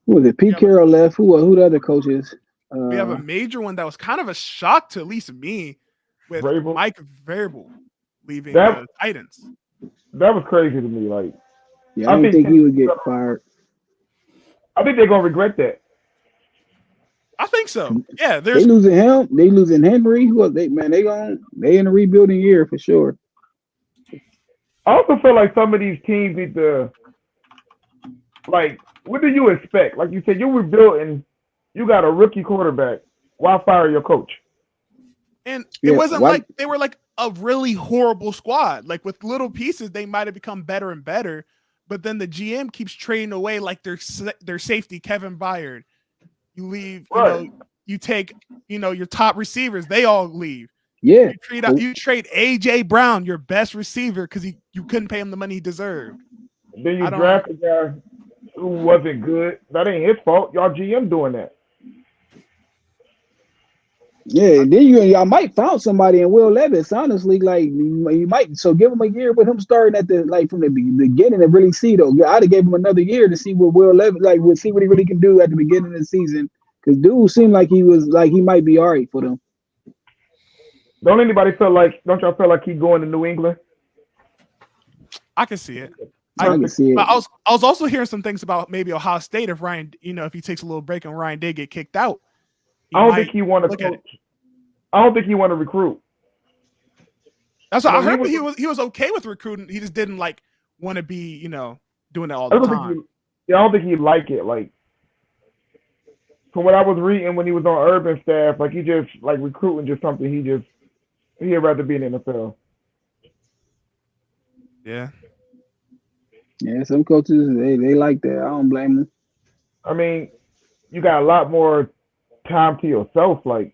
Who was it? Pete Carroll left. Who the other coaches? We have a major one that was kind of a shock to at least me, with Vrabel. Mike Vrabel leaving the Titans. That was crazy to me. Like, I didn't think he would get fired. I think they're gonna regret that. I think so. Yeah, they losing him. They losing Henry. They in a rebuilding year for sure. I also feel like some of these teams need to, like, what do you expect? Like you said, you're rebuilding. You got a rookie quarterback. Why fire your coach? And it wasn't like they were like a really horrible squad. Like with little pieces, they might have become better and better. But then the GM keeps trading away like their safety, Kevin Byard. You leave, you take, your top receivers. They all leave. Yeah. You trade AJ Brown, your best receiver, because you couldn't pay him the money he deserved. Then you draft a guy who wasn't good. That ain't his fault. Y'all GM doing that. Yeah, then y'all might found somebody in Will Levis. Honestly, like you might. So give him a year with him starting at from the beginning and really see though. I'd have gave him another year to see what Will Levis we'll see what he really can do at the beginning of the season. Because dude seemed like he might be all right for them. Don't y'all feel like he's going to New England? I can see it. I can see it. But I was also hearing some things about maybe Ohio State if Ryan, if he takes a little break and Ryan did get kicked out. I don't think he want to coach. I don't think he want to recruit. That's what I heard. He was okay with recruiting. He just didn't want to be doing that all the time. I don't think he like it. Like from what I was reading when he was on Urban staff, like he just like recruiting just something he'd rather be in the NFL. Yeah. Yeah, some coaches they like that. I don't blame them. I mean, you got a lot more time to yourself. Like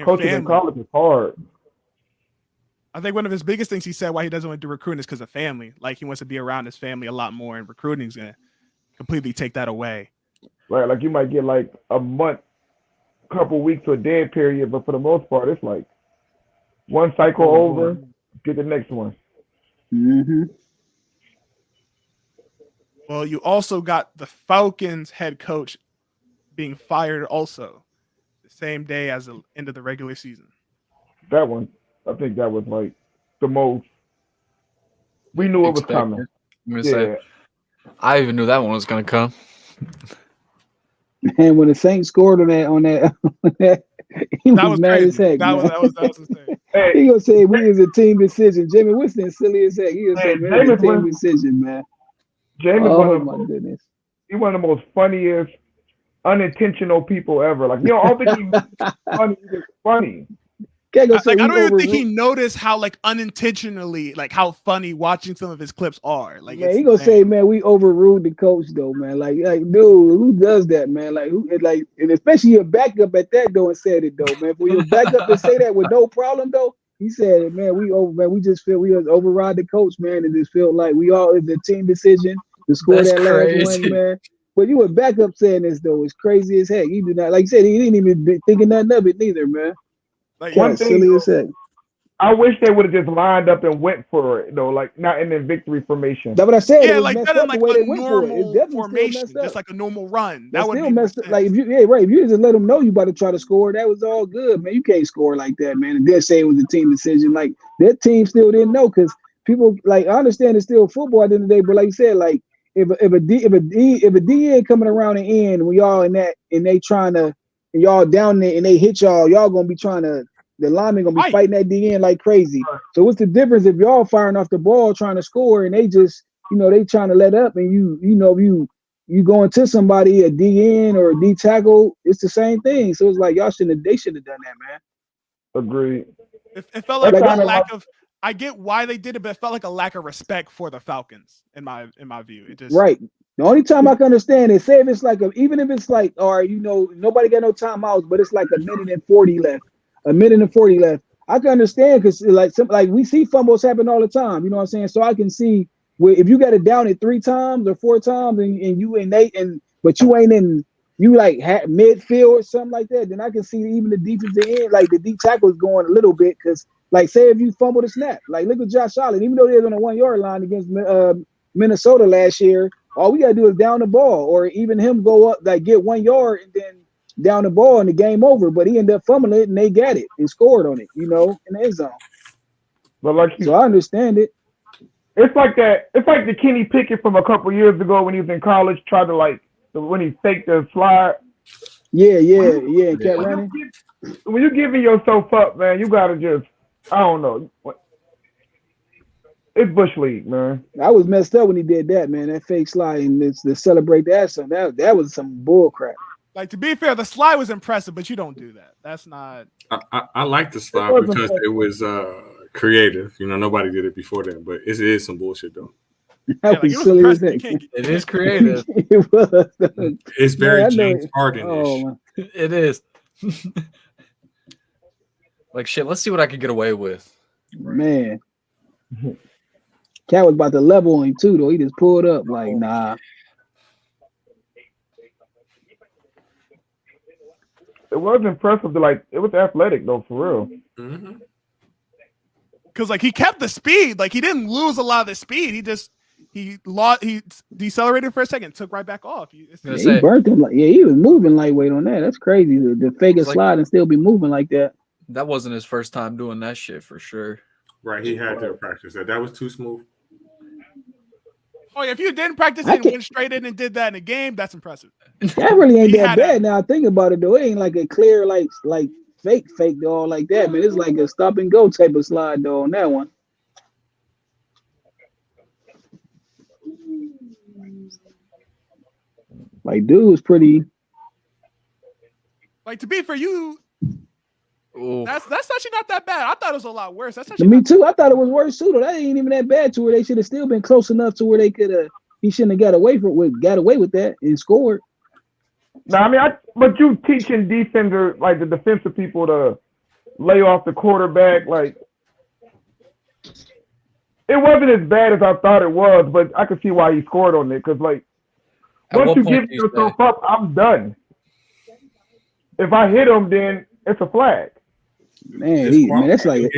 coaching in college is hard. I think one of his biggest things he said why he doesn't want to do recruiting is because of family. Like he wants to be around his family a lot more, and recruiting is gonna completely take that away. Right, like you might get like a month, couple weeks to a dead period, but for the most part, it's like one cycle over, get the next one. Mm-hmm. Well, you also got the Falcons head coach being fired also the same day as the end of the regular season. That one, I think that was like the most. We knew it was coming. I even knew that one was going to come. And when the Saints scored on that, he was mad crazy. as heck. That was insane. Hey, he gonna say we is a team decision. Jamie Winston silly as heck. He gonna say, man, it's a team decision, man. Jameis, my goodness. He's one of the most funniest, unintentional people ever. Like, I don't think he's funny. He's just funny. I don't even think he noticed how unintentionally how funny watching some of his clips are. Like, man, he gonna say, man, we overruled the coach though, man. Like, dude, who does that, man? And especially your backup at that though, and said it though, man. For your backup to say that with no problem though, he said, man, we just feel we override the coach, man, and just feel like it's a team decision to score that last one, man. But you were backup saying this though, it's crazy as heck. He did not, like you said, he didn't even be thinking nothing of it neither, man. One thing, silly as heck. I wish they would have just lined up and went for it, though, like not in the victory formation. That's what I said. Yeah, like that in a normal formation, just like a normal run. That would still messed up. Like if you just let them know you about to try to score, that was all good, man. You can't score like that, man. And then say it was a team decision. Like that team still didn't know because people I understand it's still football at the end of the day, but like you said, like if a DN coming around the end, we all in that and they trying to and y'all down there and they hit y'all gonna be trying to. The lineman gonna be fighting that DN like crazy. So what's the difference if y'all firing off the ball trying to score and they just, they trying to let up and you go into somebody a DN or a D tackle, it's the same thing. So it's like they shouldn't have done that, man. Agreed. It felt like a lack of. I get why they did it, but it felt like a lack of respect for the Falcons in my view. It just right. The only time I can understand is say if it's like even if it's like, all right, nobody got no timeouts, but it's like a minute and 40 left. A minute and 40 left. I can understand because like we see fumbles happen all the time. You know what I'm saying? So I can see where if you got it down it 3 times or 4 times and you ain't but you ain't in you like midfield or something like that, then I can see even the defensive end, like the D tackle is going a little bit because like say if you fumble the snap, like look at Josh Allen, even though they was on the 1 yard line against Minnesota last year, all we gotta do is down the ball or even him go up like get 1 yard and then down the ball and the game over. But he ended up fumbling it and they got it and scored on it, in the end zone. But so I understand it. It's like that. It's like the Kenny Pickett from a couple years ago when he was in college, tried to when he faked the slide. Yeah, and kept running. When you're giving yourself up, man, you gotta just, I don't know. It's Bush League, man. I was messed up when he did that, man. That fake slide and to celebrate that, so that was some bull crap. Like, to be fair, the slide was impressive, but you don't do that. That's not. I like the slide because it was creative. Nobody did it before that, but it is some bullshit though. That was silly as heck. It is creative. It was. It's very James Harden-ish. It is. Like shit. Let's see what I can get away with. Man, Cat was about to level on him too, though. He just pulled up like, nah. It was impressive. It was athletic though, for real. Mm-hmm. Because he kept the speed. Like he didn't lose a lot of the speed. He decelerated for a second, took right back off. He burnt him he was moving lightweight on that. That's crazy. The fake and slide and still be moving like that. That wasn't his first time doing that shit for sure. Right, he had to practice that. That was too smooth. Oh, yeah, if you didn't practice it and went straight in and did that in a game, that's impressive. That really ain't that bad. Now think about it though. It ain't like a clear like fake though like that, man. It's like a stop and go type of slide though on that one. Like dude was pretty. Like to be for you. Ooh. That's actually not that bad. I thought it was a lot worse. That's Me too. I thought it was worse too. Though that ain't even that bad to where they should have still been close enough to where they could have. He shouldn't have got away with that and scored. No, I mean, but you teaching defender like the defensive people to lay off the quarterback. Like it wasn't as bad as I thought it was, but I could see why he scored on it because once you give yourself up, I'm done. If I hit him, then it's a flag. Man, that's like.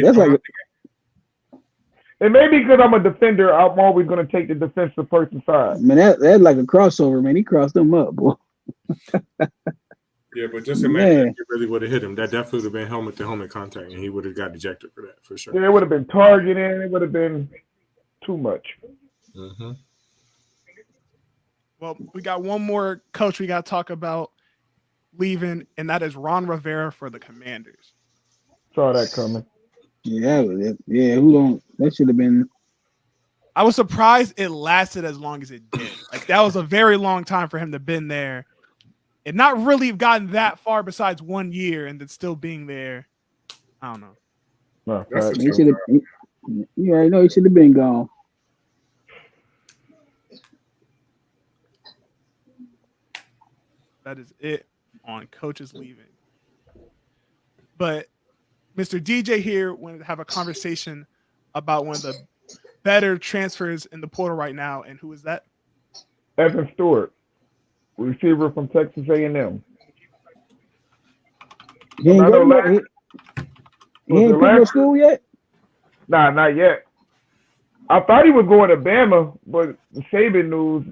And maybe because I'm a defender, I'm always going to take the defensive person's side. Man, that's like a crossover, man. He crossed them up, boy. Yeah, but just imagine if he really would have hit him. That definitely would have been helmet-to-helmet contact, and he would have got ejected for that, for sure. Yeah, it would have been targeting. It would have been too much. Mm-hmm. Well, we got one more coach we got to talk about leaving, and that is Ron Rivera for the Commanders. Saw that coming. Yeah, that was it. Yeah, that should have been. I was surprised it lasted as long as it did. Like that was a very long time for him to been there, and not really gotten that far besides 1 year, and then still being there. I don't know. No, You already know he should have been gone. That is it on coaches leaving. But Mr. DJ here wanted to have a conversation about one of the better transfers in the portal right now, and who is that? Evan Stewart, receiver from Texas A&M. He ain't picked no school yet? Nah, not yet. I thought he was going to Bama, but the Saban news.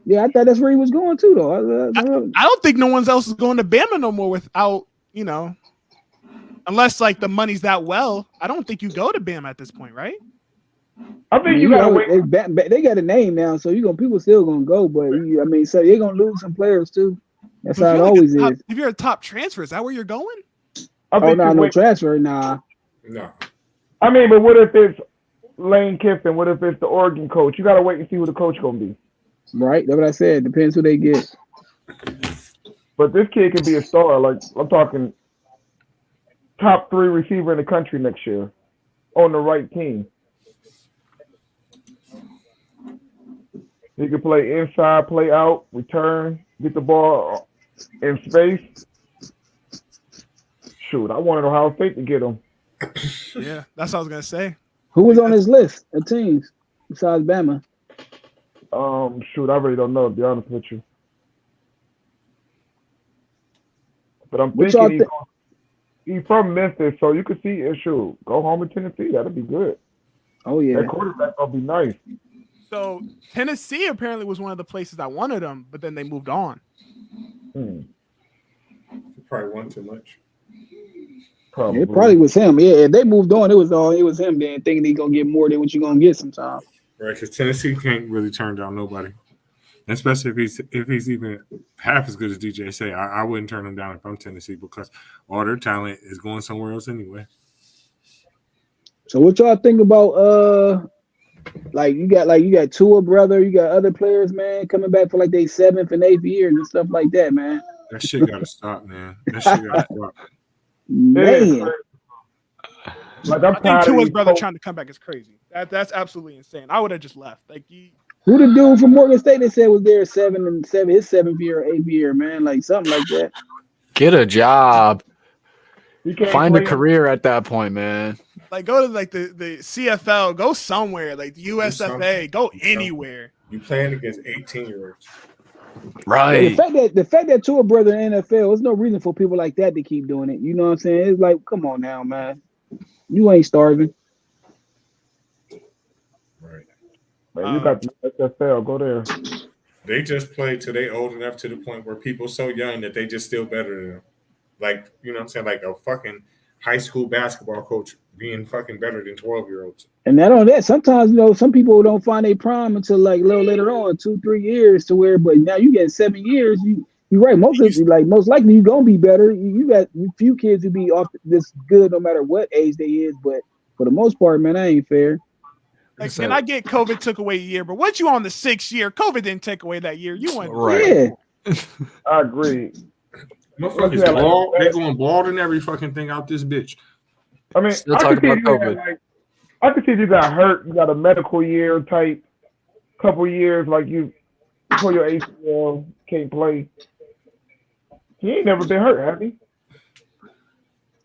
Yeah, I thought that's where he was going to, though. I don't think no one else is going to Bama no more without, unless like the money's that well. I don't think you go to Bama at this point, right? I think you gotta wait. They got a name now, so people still gonna go, but so they're gonna lose some players too. That's how it always is. If you're a top transfer, is that where you're going? No transfer, nah. No. I mean, but what if it's Lane Kiffin? What if it's the Oregon coach? You gotta wait and see who the coach gonna be. Right, that's what I said. Depends who they get. But this kid could be a star. Like I'm talking, top 3 receiver in the country next year, on the right team. He can play inside, play out, return, get the ball in space. Shoot, I wanted Ohio State to get him. Yeah, that's what I was gonna say. Who was on his list of teams besides Bama? Shoot, I really don't know, to be honest with you. But I'm thinking he's from Memphis, so you could see, shoot, go home in Tennessee. That'd be good. Oh, yeah. That quarterback will be nice. So Tennessee apparently was one of the places I wanted him, but then they moved on. He probably won too much. It probably was him. Yeah, if they moved on, it was him then, thinking he's gonna get more than what you're gonna get sometimes. Right, because Tennessee can't really turn down nobody. Especially if he's even half as good as DJ say. I wouldn't turn him down if I'm Tennessee because all their talent is going somewhere else anyway. So what y'all think about you got Tua, brother, you got other players, man, coming back for like their 7th and 8th years and stuff like that, man. That shit gotta stop, man. That shit gotta stop. Man. Like I think Tua's brother trying to come back is crazy. That's absolutely insane. I would have just left. Like who the dude from Morgan State that said was there his 7th year or 8th year, man? Like something like that. Get a job. Find a career at that point, man. Like go to like the CFL, go somewhere, like the USFA, go anywhere. You playing against 18-year-olds. Right. The fact that Tua brother in the NFL, there's no reason for people like that to keep doing it. You know what I'm saying? It's like, come on now, man. You ain't starving. Right. Man, you got the SFL. Go there. They just played till they old enough to the point where people so young that they just still better than them. Like, you know what I'm saying? Like a fucking high school basketball coach being fucking better than 12-year-olds. And not only that, sometimes, you know, some people don't find a prime until like a little later on, 2-3 years to where, but now you get 7 years, you're right. Most likely you're gonna be better. You got few kids who be off this good no matter what age they is, but for the most part, man, that ain't fair. Like, and I get COVID took away a year, but once you on the 6th year, COVID didn't take away that year. You went right. Yeah. I agree. Motherfuckers bald. They going bald and every fucking thing out this bitch. I mean, Still talking about COVID. I could see you got hurt. You got a medical year type, couple years, like you pull your ACL, can't play. He ain't never been hurt, have he?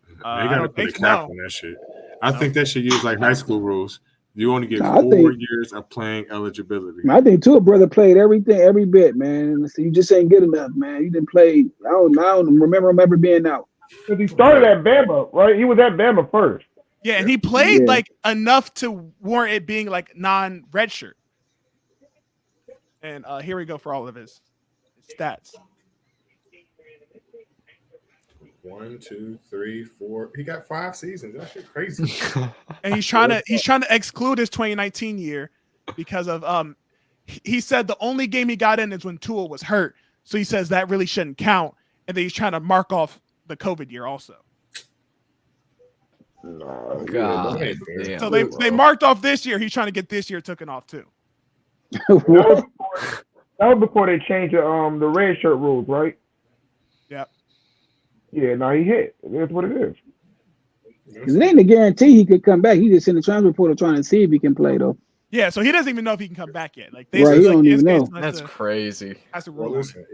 They gotta put a cap on that shit. I think that should use like high school rules. You only get 4 years of playing eligibility. I think Tua brother played everything, every bit, man. So you just ain't good enough, man. You didn't play. I don't remember him ever being out. Because he started at Bama, right? He was at Bama first. Yeah, and he played like enough to warrant it being like non-redshirt. And here we go for all of his stats. 1, 2, 3, 4. He got 5 seasons. That shit crazy. And he's trying to exclude his 2019 year because of he said the only game he got in is when Tua was hurt. So he says that really shouldn't count. And then he's trying to mark off the COVID year also. No, God. So they marked off this year. He's trying to get this year taken off too. That was before they changed the red shirt rules, right? Yep. Yeah, now he hit. That's what it is. It ain't a guarantee he could come back. He just in the transfer portal trying to see if he can play though. Yeah, so he doesn't even know if he can come back yet. Like they right, he don't even know. That's crazy. Well, listen,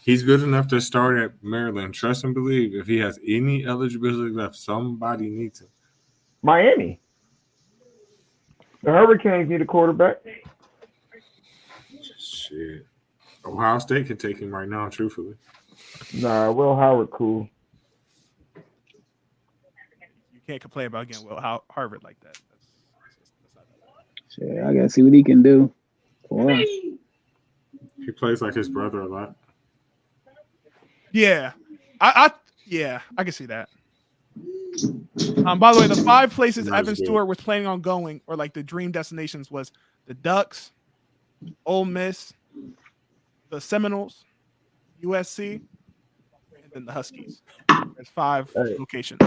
he's good enough to start at Maryland. Trust and believe. If he has any eligibility left, somebody needs him. Miami. The Hurricanes need a quarterback. Shit. Ohio State can take him right now, truthfully. Nah, Will Howard cool. You can't complain about getting Will Harvard like that. That's not that. Shit, I gotta see what he can do. Boy. He plays like his brother a lot. Yeah, I can see that. By the way, the 5 places Evan Stewart was planning on going, or like the dream destinations, was the Ducks, Ole Miss, the Seminoles, USC, and then the Huskies. There's 5 locations.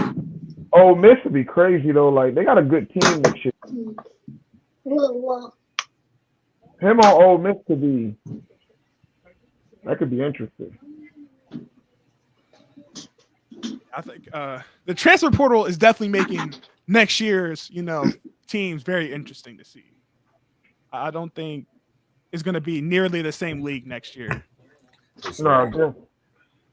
Ole Miss would be crazy though. Like they got a good team and shit. Him on Ole Miss could be interesting. I think the transfer portal is definitely making next year's, teams very interesting to see. I don't think is going to be nearly the same league next year. No,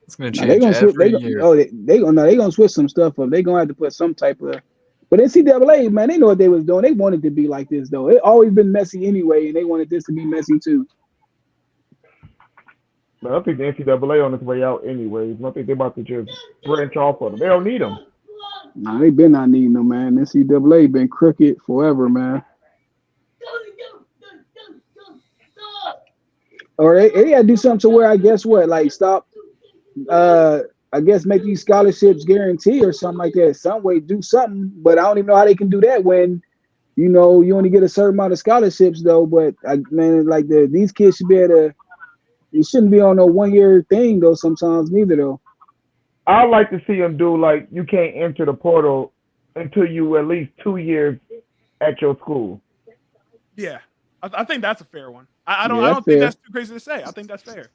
It's going to Nah, they change gonna switch. every year. They gonna switch some stuff up. They gonna have to put some type of. But NCAA, man, they know what they was doing. They wanted to be like this though. It always been messy anyway, and they wanted this to be messy too. but I think the NCAA on its way out anyways. I think they're about to just branch off of them. They don't need them. Nah, they been not needing them, man. NCAA been crooked forever, man. Or they gotta do something to where I guess what, like stop. I guess make these scholarships guarantee or something like that. Some way do something, but I don't even know how they can do that when you only get a certain amount of scholarships though. But man, like these kids should be able to. You shouldn't be on a 1 year thing though. Sometimes neither though. I'd like to see them do like you can't enter the portal until you at least 2 years at your school. Yeah, I think that's a fair one. I don't think that's too crazy to say. I think that's fair.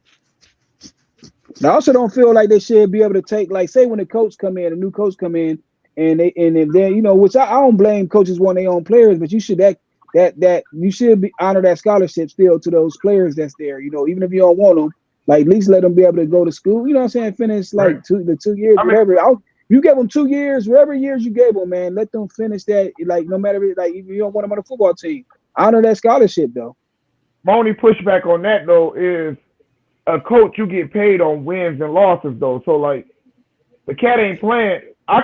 I also don't feel like they should be able to take, like, say when a new coach come in, and if then which I don't blame coaches wanting their own players, but you should you should be honor that scholarship still to those players that's there. Even if you don't want them, like at least let them be able to go to school. You know what I'm saying? Finish like the 2 years, whatever. You gave them 2 years, whatever years you gave them, man. Let them finish that. Like no matter like if you don't want them on the football team, honor that scholarship though. My only pushback on that though is a coach, you get paid on wins and losses though. So like the cat ain't playing. I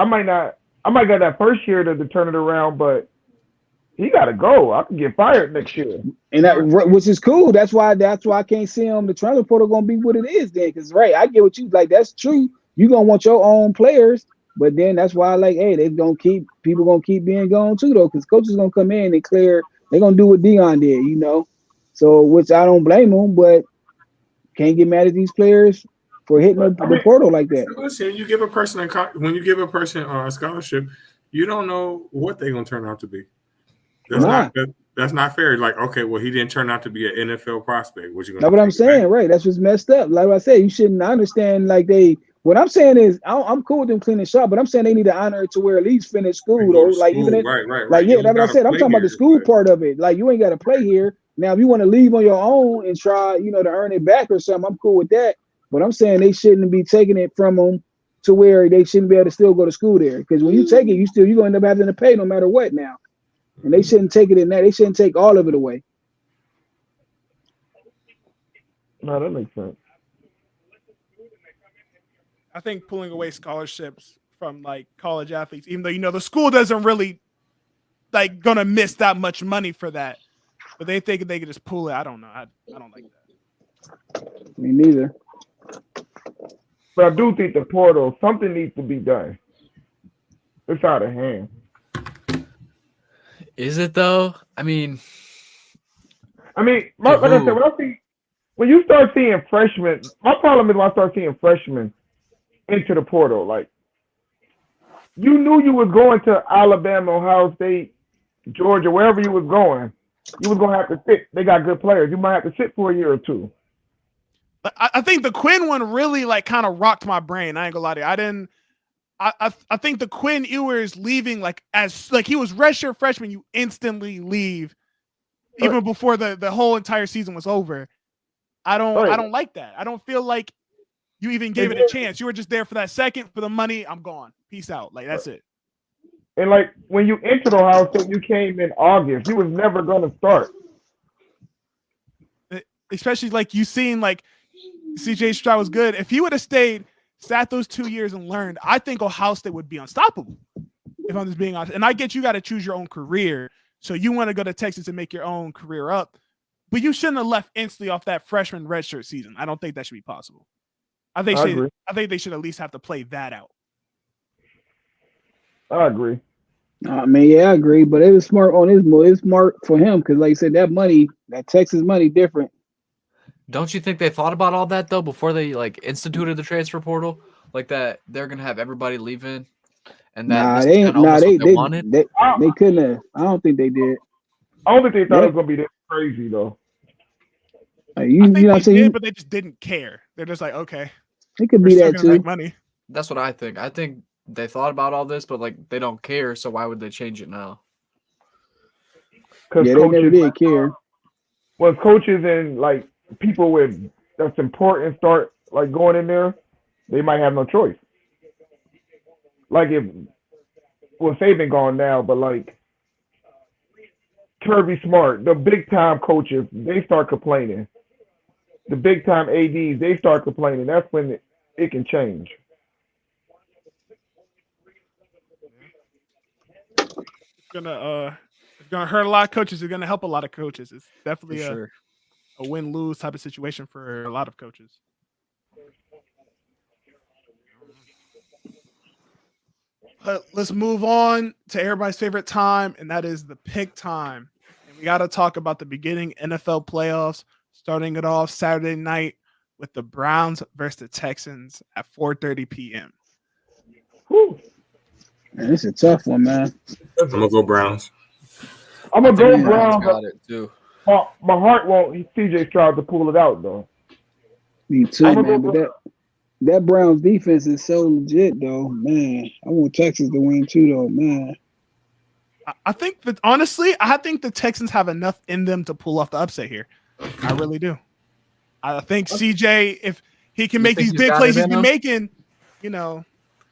might get that first year to turn it around, but he gotta go. I can get fired next year. And that, which is cool. That's why I can't see him. The transfer portal gonna be what it is then. Cause I get what you like. That's true. You gonna want your own players, but then that's why hey, people gonna keep being gone too though. Cause coaches gonna come in and clear. They gonna do what Dion did, So which I don't blame them, but can't get mad at these players for hitting the portal like that. Listen, when you give a person a scholarship, you don't know what they're gonna turn out to be. That's not fair. Like, okay, well, he didn't turn out to be an NFL prospect. What you gonna? That's what I'm saying, right? That's what's messed up. Like I said, you shouldn't understand. Like what I'm saying is, I'm cool with them cleaning shop, but I'm saying they need to honor it to where at least finish school though. Like even right. Like yeah, that's what I said. I'm talking about the school part of it. Like you ain't got to play here. Now, if you want to leave on your own and try, to earn it back or something, I'm cool with that. But I'm saying they shouldn't be taking it from them to where they shouldn't be able to still go to school there. Because when you take it, you're going to end up having to pay no matter what now. And they shouldn't take it in that. They shouldn't take all of it away. No, that makes sense. I think pulling away scholarships from like college athletes, even though, the school doesn't really like going to miss that much money for that. But they think they could just pull it. I don't know. I don't like that. Me neither. But I do think the portal, something needs to be done. It's out of hand. Is it though? I mean, like I said, when you start seeing freshmen, my problem is when I start seeing freshmen into the portal, like you knew you was going to Alabama, Ohio State, Georgia, wherever you was going. You was gonna have to sit. They got good players. You might have to sit for a year or two. I think the Quinn one really like kind of rocked my brain. I ain't gonna lie to you. I think the Quinn Ewers leaving as he was redshirt freshman. You instantly leave, even before the whole entire season was over. I don't like that. I don't feel like you even gave it a chance. You were just there for that second for the money. I'm gone. Peace out. Like that's it. And like when you entered Ohio State, you came in August. You was never gonna start. Especially like you seen like CJ Stroud was good. If he would have sat those 2 years and learned, I think Ohio State would be unstoppable. If I'm just being honest. And I get you got to choose your own career. So you want to go to Texas and make your own career up. But you shouldn't have left instantly off that freshman redshirt season. I don't think that should be possible. I think they should at least have to play that out. I agree. I agree, but it was smart on his move. It's smart for him because, like I said, that Texas money, different. Don't you think they thought about all that though before they instituted the transfer portal? Like that they're gonna have everybody leaving, and that they wanted. They couldn't have. I don't think they did. I don't think they thought it was gonna be that crazy though. I think they did, but they just didn't care. They're just like, okay, it could be that too. Make money. That's what I think. I think they thought about all this, but they don't care. So why would they change it now? Yeah, they never did care. when coaches and like people with that's important start like going in there, they might have no choice. Like if Saban gone now, but like Kirby Smart, the big time coaches, they start complaining. The big time ADs, they start complaining. That's when it can change. It's gonna hurt a lot of coaches. It's gonna help a lot of coaches. It's definitely a win-lose type of situation for a lot of coaches. Let's move on to everybody's favorite time, and that is the pick time. And we got to talk about the beginning NFL playoffs, starting it off Saturday night with the Browns versus the Texans at 4:30 p.m. Man, this is a tough one, man. I'm gonna go Browns. I'm gonna go Browns. Got it too. My heart won't. CJ Stroud to pull it out though. Me too, man. But that Browns defense is so legit, though, man. I want Texas to win too, though, man. I think that honestly, I think the Texans have enough in them to pull off the upset here. I really do. I think CJ, if he can make these big plays he's been making, it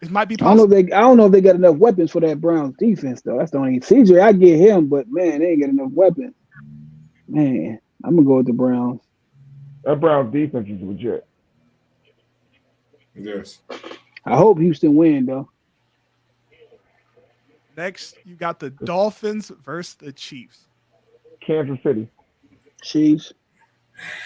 might be possible. I don't know if they got enough weapons for that Browns defense, though. That's the only CJ. I get him, but man, they ain't got enough weapons. Man, I'm gonna go with the Browns. That Browns defense is legit. Yes. I hope Houston win, though. Next, you got the Dolphins versus the Chiefs. Kansas City. Chiefs.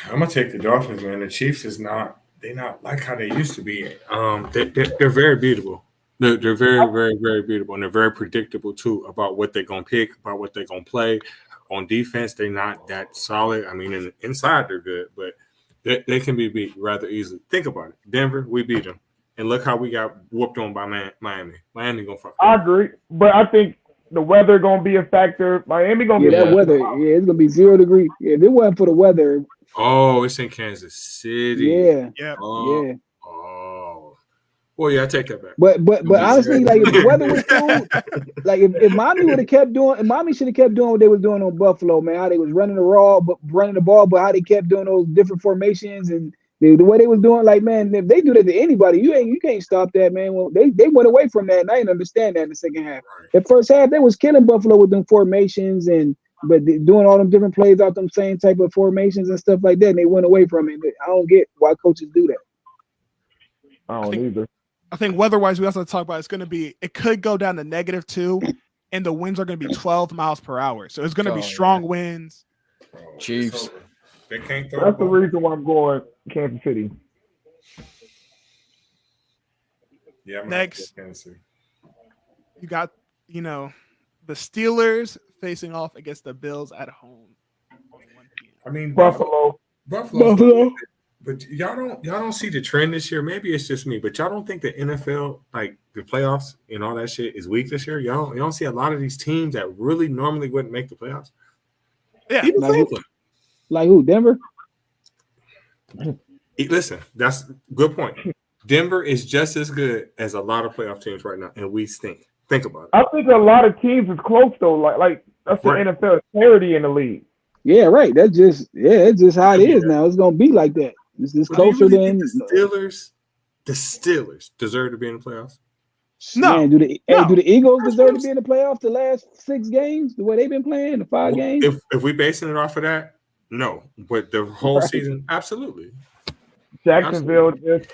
I'm gonna take the Dolphins, man. The Chiefs they're not like how they used to be. They're very beatable. They're very, very, very beatable, and they're very predictable too about what they're gonna pick, about what they're gonna play. On defense, they're not that solid. I mean, inside they're good, but they can be beat rather easily. Think about it. Denver, we beat them. And look how we got whooped on by Miami. Miami gonna fuck. I agree, but I think the weather gonna be a factor. Miami gonna be that weather. Yeah, it's gonna be 0 degrees. Yeah, if it wasn't for the weather. Oh, it's in Kansas City. Yeah. Yeah. Yeah. Oh. Well, yeah, I take that back. But honestly, like if the weather was cool, like if Miami would have kept doing, and Miami should have kept doing what they was doing on Buffalo, man. How they was running the ball, but how they kept doing those different formations and the way they was doing, like, man, if they do that to anybody, you can't stop that, man. Well, they went away from that, and I didn't understand that in the second half. The first half, they was killing Buffalo with them formations but doing all them different plays out them same type of formations and stuff like that, and they went away from it. I don't get why coaches do that. I don't either. I think weather-wise, we also have to talk about it could go down to -2, and the winds are going to be 12 miles per hour. So it's going to be strong winds. Chiefs. They can't throw. That's the reason why I'm going Kansas City. Yeah. Next, you got the Steelers facing off against the Bills at home on 1 p.m. I mean, Buffalo. But y'all don't see the trend this year. Maybe it's just me, but y'all don't think the NFL, like the playoffs and all that shit, is weak this year. You don't see a lot of these teams that really normally wouldn't make the playoffs. Yeah, even Cleveland. Like who? Denver? Listen, that's a good point. Denver is just as good as a lot of playoff teams right now, and we stink. Think about it. I think a lot of teams is close though. Like that's Right. the NFL parity in the league. Yeah, right. It's just how it is now. It's gonna be like that. It's just closer than the Steelers deserve to be in the playoffs. No. Man, do the Eagles deserve to be in the playoffs the last 6 games, the way they've been playing, the 5 games? If we basing it off of that, no. But the whole season, absolutely. Jacksonville just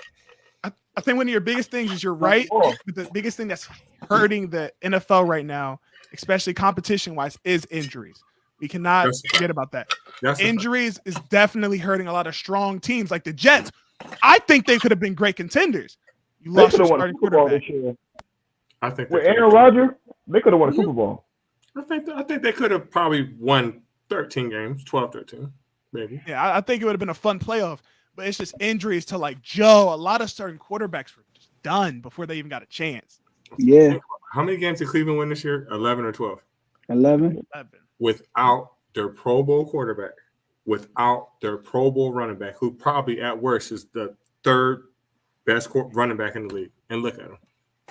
I think one of your biggest things is you're right. But the biggest thing that's hurting the NFL right now, especially competition-wise, is injuries. We cannot forget about that. Injuries is definitely hurting a lot of strong teams like the Jets. I think they could have been great contenders. You lost your starting quarterback. I think with Aaron Rodgers, they could have won a Super Bowl. I think they could have probably won 13 games, 12, 13, maybe. Yeah, I think it would have been a fun playoff, but it's just injuries to like Joe. A lot of starting quarterbacks were just done before they even got a chance. Yeah. How many games did Cleveland win this year? 11 or 12? 11. Without their Pro Bowl quarterback, without their Pro Bowl running back, who probably at worst is the 3rd best running back in the league. And look at him.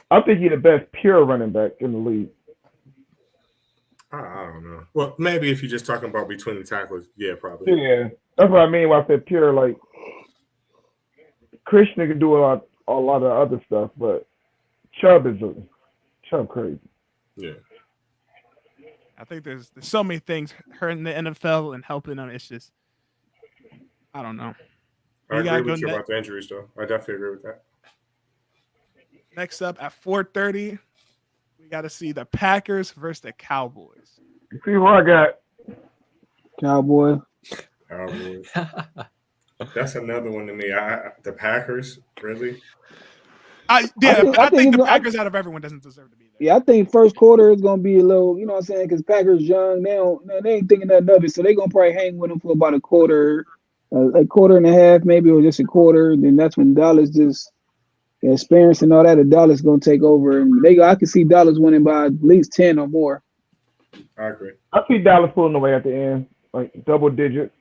I think he's the best pure running back in the league. I don't know. Well, maybe if you're just talking about between the tackles, yeah, probably. Yeah, that's what I mean when I said pure. Like Christian can do a lot of other stuff, but Chubb crazy. Yeah. I think there's so many things hurting the NFL and helping them. It's just, I don't know. I agree with you about the injuries, though. I definitely agree with that. Next up at 4:30, we got to see the Packers versus the Cowboys. See what I got? Cowboy. That's another one to me. The Packers, really? I think the Packers out of everyone doesn't deserve to be there. Yeah, I think first quarter is gonna be a little, you know what I'm saying? Because Packers young, they ain't thinking nothing of it, so they're gonna probably hang with them for about a quarter and a half, maybe, or just a quarter. Then that's when Dallas just experience and all that. And Dallas gonna take over, and I can see Dallas winning by at least 10 or more. I agree. I see Dallas pulling away at the end, like double digit.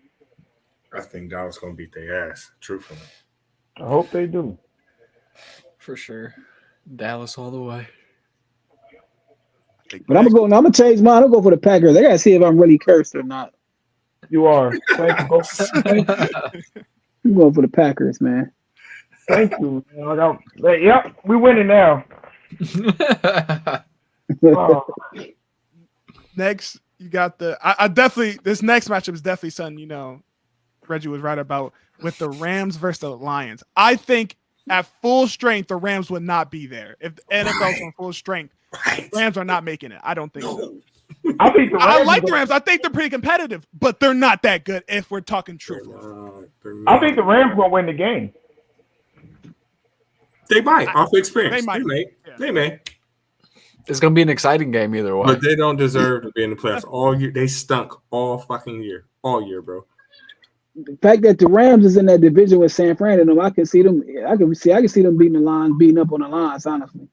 I think Dallas gonna beat their ass. Truthfully, I hope they do. For sure. Dallas all the way. But I'm gonna change mine. I'll go for the Packers. I gotta see if I'm really cursed or not. You are. Thank you. I'm going for the Packers, man. Thank you. Yep, we winning now. Next, you got I definitely, this next matchup is definitely something, Reggie was right about with the Rams versus the Lions. I think at full strength, the Rams would not be there. If the NFL's on full strength, Rams are not making it. I don't think so. I like the Rams. I think they're pretty competitive, but they're not that good if we're talking truth. I think the Rams will win the game. They might, off experience. They may. It's going to be an exciting game either way. But they don't deserve to be in the playoffs all year. They stunk all fucking year. All year, bro. The fact that the Rams is in that division with San Fran and them, I can see them beating the Lions, beating up on the Lions, honestly.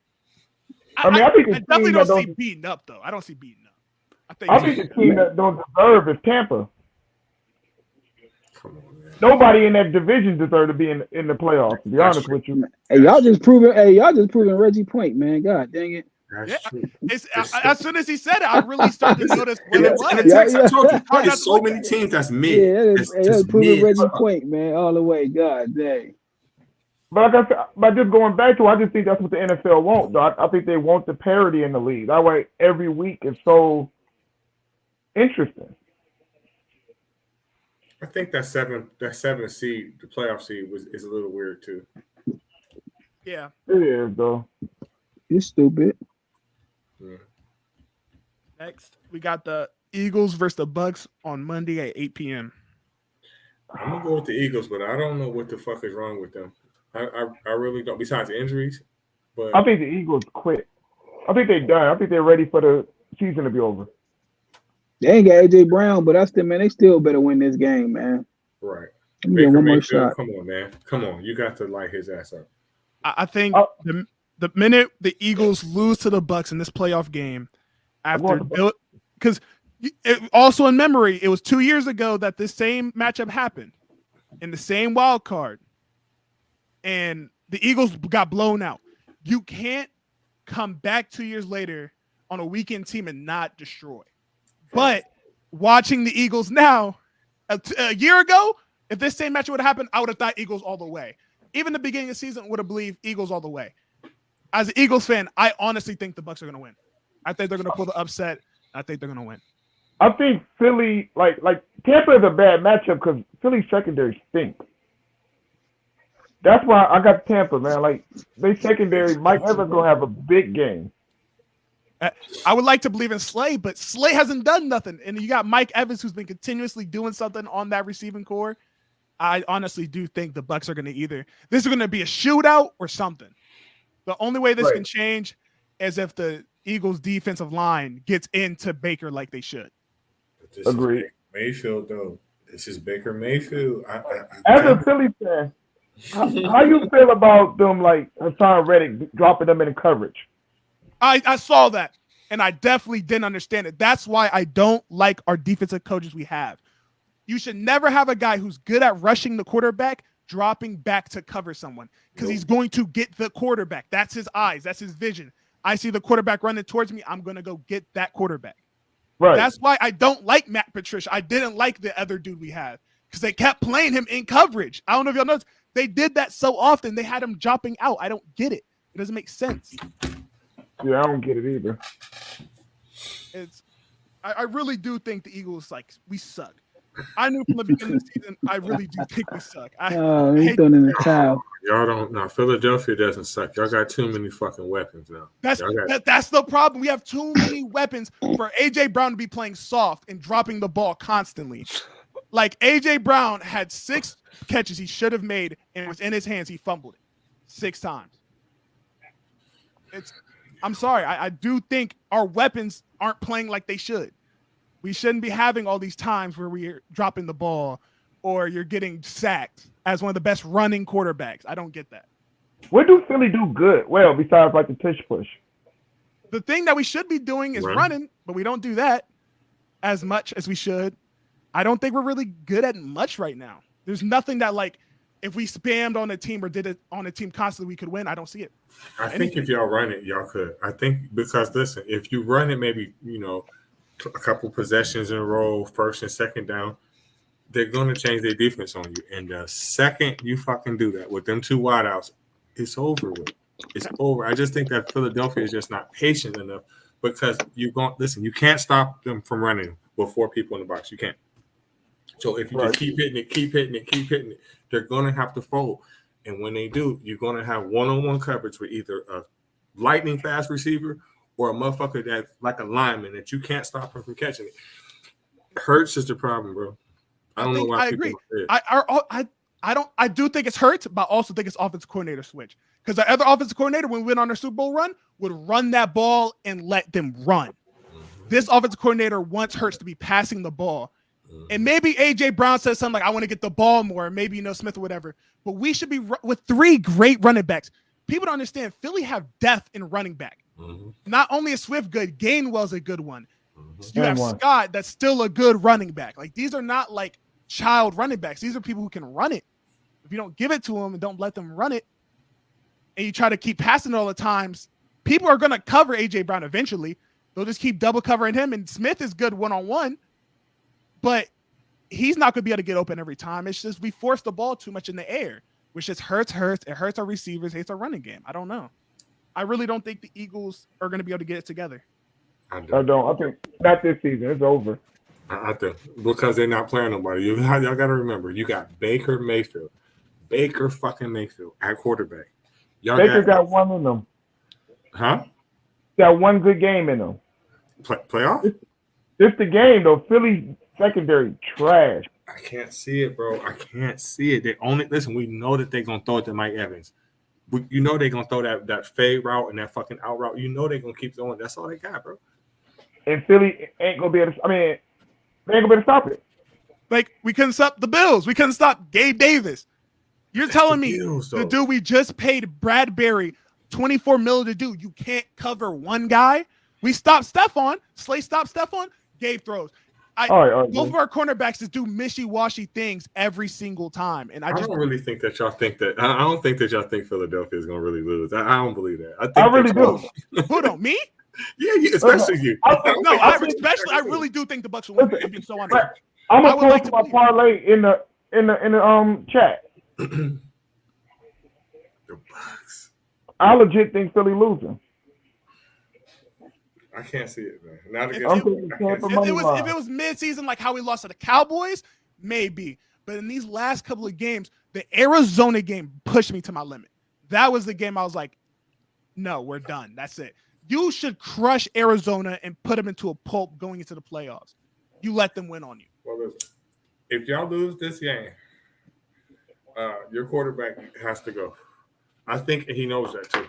I think I definitely don't see beating up, though. I don't see beating up. I think the team that don't deserve is Tampa. Come on, man. Nobody in that division deserves to be in the playoffs, to be honest with you. Hey, y'all just proving Reggie Point, man. God dang it. As soon as he said it, I really started to notice what it was. I told you, there's so many teams that's mid. Yeah, it's proving Reggie Point, man, all the way. God dang. But like I said, by just going back to it, I just think that's what the NFL wants. I think they want the parity in the league. That way, every week is so interesting. I think that seven seed, the playoff seed, is a little weird too. Yeah, it is though. You're stupid. Yeah. Next, we got the Eagles versus the Bucks on Monday at 8 p.m. I'm gonna go with the Eagles, but I don't know what the fuck is wrong with them. I really don't. Besides injuries, but I think the Eagles quit. I think they're done. I think they're ready for the season to be over. They ain't got AJ Brown, but they still better win this game, man. Right. Baker Mayfield, come on, man. Come on. You got to light his ass up. I think the minute the Eagles lose to the Bucks in this playoff game, because also in memory, it was 2 years ago that this same matchup happened in the same wild card, and the Eagles got blown out. You can't come back 2 years later on a weekend team and not destroy. But watching the Eagles now, a year ago, if this same matchup would have happened, I would have thought Eagles all the way. Even the beginning of the season would have believed Eagles all the way. As an Eagles fan, I honestly think the Bucks are going to win. I think they're going to pull the upset. I think they're going to win. I think Philly, like Tampa is a bad matchup because Philly's secondary stinks. That's why I got Tampa, man. Like, they secondary, Mike Evans going to have a big game. I would like to believe in Slay, but Slay hasn't done nothing. And you got Mike Evans, who's been continuously doing something on that receiving core. I honestly do think the Bucks are going to this is going to be a shootout or something. The only way this can change is if the Eagles' defensive line gets into Baker like they should. Agreed. Mayfield, though. This is Baker Mayfield. As a Philly fan, how you feel about them, like Hassan Reddick dropping them in coverage? I saw that, and I definitely didn't understand it. That's why I don't like our defensive coaches we have. You should never have a guy who's good at rushing the quarterback dropping back to cover someone because he's going to get the quarterback. That's his eyes. That's his vision. I see the quarterback running towards me. I'm going to go get that quarterback. Right. That's why I don't like Matt Patricia. I didn't like the other dude we had because they kept playing him in coverage. I don't know if y'all noticed. They did that so often. They had him dropping out. I don't get it. It doesn't make sense. Yeah, I don't get it either. I really do think the Eagles, like, we suck. I knew from the beginning of the season, I really do think we suck. He's throwing in the towel. Y'all don't know. Philadelphia doesn't suck. Y'all got too many fucking weapons now. That's the problem. We have too many weapons for AJ Brown to be playing soft and dropping the ball constantly. Like, AJ Brown had 6 catches he should have made, and it was in his hands. He fumbled it 6 times. I'm sorry. I do think our weapons aren't playing like they should. We shouldn't be having all these times where we're dropping the ball or you're getting sacked as one of the best running quarterbacks. I don't get that. What do Philly do good? Well, besides like the tush push. The thing that we should be doing is running, but we don't do that as much as we should. I don't think we're really good at much right now. There's nothing that, like, if we spammed on a team or did it on a team constantly, we could win. I don't see it. I think if y'all run it, y'all could. I think because, listen, if you run it maybe, a couple possessions in a row, first and second down, they're going to change their defense on you. And the second you fucking do that with them 2 wideouts, it's over with. It's over. I just think that Philadelphia is just not patient enough because you can't stop them from running with 4 people in the box. You can't. So if you just keep hitting it, they're going to have to fold. And when they do, you're going to have one-on-one coverage with either a lightning fast receiver or a motherfucker that's like a lineman that you can't stop him from catching it. Hurts is the problem, bro. I don't know why. I agree. I do think it's Hurts, but I also think it's offensive coordinator switch. Because the other offensive coordinator, when we went on our Super Bowl run, would run that ball and let them run. This offensive coordinator wants Hurts to be passing the ball. And maybe AJ Brown says something like, I want to get the ball more, maybe Smith or whatever. But we should be with 3 great running backs. People don't understand. Philly have depth in running back. Mm-hmm. Not only is Swift good, Gainwell's a good one. Mm-hmm. You have Scott, that's still a good running back. Like, these are not like child running backs. These are people who can run it. If you don't give it to them and don't let them run it, and you try to keep passing it all the times, people are going to cover AJ Brown eventually. They'll just keep double covering him. And Smith is good one-on-one, but he's not going to be able to get open every time. It's just we force the ball too much in the air, which just hurts. It hurts our receivers, hates our running game. I don't know. I really don't think the Eagles are going to be able to get it together. I don't. I think not this season. It's over. I think because they're not playing nobody. Y'all got to remember, you got Baker fucking Mayfield at quarterback. Baker got one in them. Huh? Got one good game in them. Playoff? It's the game, though. Philly secondary trash. I can't see it, bro. I can't see it. We know that they're going to throw it to Mike Evans. You know they're going to throw that fade route and that fucking out route. You know they're going to keep throwing. That's all they got, bro. And Philly ain't going to be able to – they ain't going to be able to stop it. Like, we couldn't stop the Bills. We couldn't stop Gabe Davis. You're telling me the dude we just paid Bradbury $24 million to do, you can't cover one guy? We stopped Stephon. Slay stopped Stephon. Gabe throws. Both of our cornerbacks just do wishy-washy things every single time. And I don't really think that y'all think that. I don't think that y'all think Philadelphia is going to really lose. I don't believe that. I really do. Who don't? Me? Yeah, especially you. I really do think the Bucs will win. I'm being so honest. I'm going to post my parlay in the chat. The Bucs. I legit think Philly losing. I can't see it, man. If it was mid-season, like how we lost to the Cowboys, maybe. But in these last couple of games, the Arizona game pushed me to my limit. That was the game I was like, no, we're done. That's it. You should crush Arizona and put them into a pulp going into the playoffs. You let them win on you. Well, listen, if y'all lose this game, your quarterback has to go. I think he knows that too.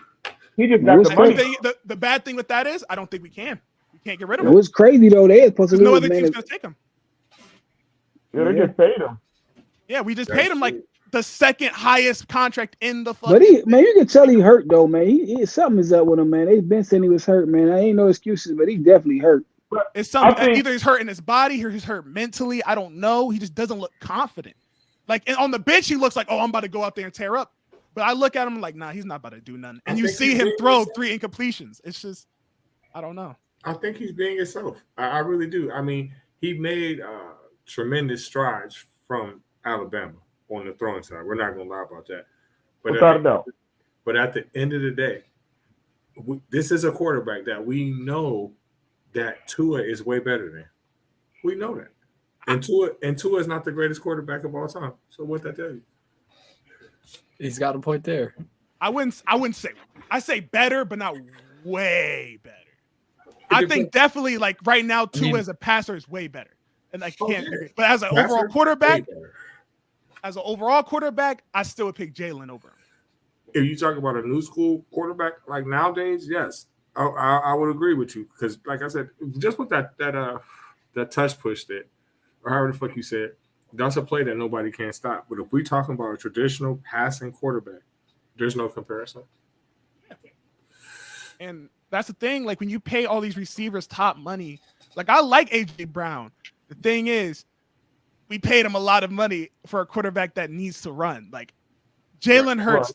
He just got the money. The bad thing with that is I don't think we can. We can't get rid of him. It was crazy though. They supposed to lose. No other team's gonna take him. Yeah, they just paid him. Yeah, we just paid him like the second highest contract in the fucking. But you can tell he hurt though, man. Something is up with him, man. They've been saying he was hurt, man. I ain't no excuses, but he definitely hurt. It's something. Either he's hurt in his body or he's hurt mentally. I don't know. He just doesn't look confident. Like on the bench, he looks like, oh, I'm about to go out there and tear up. But I look at him like, nah, he's not about to do nothing. And you see him throw 3 incompletions. It's just, I don't know. I think he's being himself. I really do. I mean, he made tremendous strides from Alabama on the throwing side. We're not going to lie about that. Without a doubt. But at the end of the day, this is a quarterback that we know that Tua is way better than. We know that. And Tua is not the greatest quarterback of all time. So what that tell you? He's got a point there. I wouldn't say. I say better, but not way better. I think definitely like right now, Tua as a passer is way better, and I can't. Yeah. But as an overall quarterback, I still would pick Jalen over him. If you talk about a new school quarterback like nowadays, yes, I would agree with you because, like I said, just with that touch push that, or however the fuck you said, that's a play that nobody can stop. But if we talking about a traditional passing quarterback, there's no comparison. And that's the thing. Like when you pay all these receivers top money, like I like AJ Brown. The thing is, we paid him a lot of money for a quarterback that needs to run. Like Jalen Hurts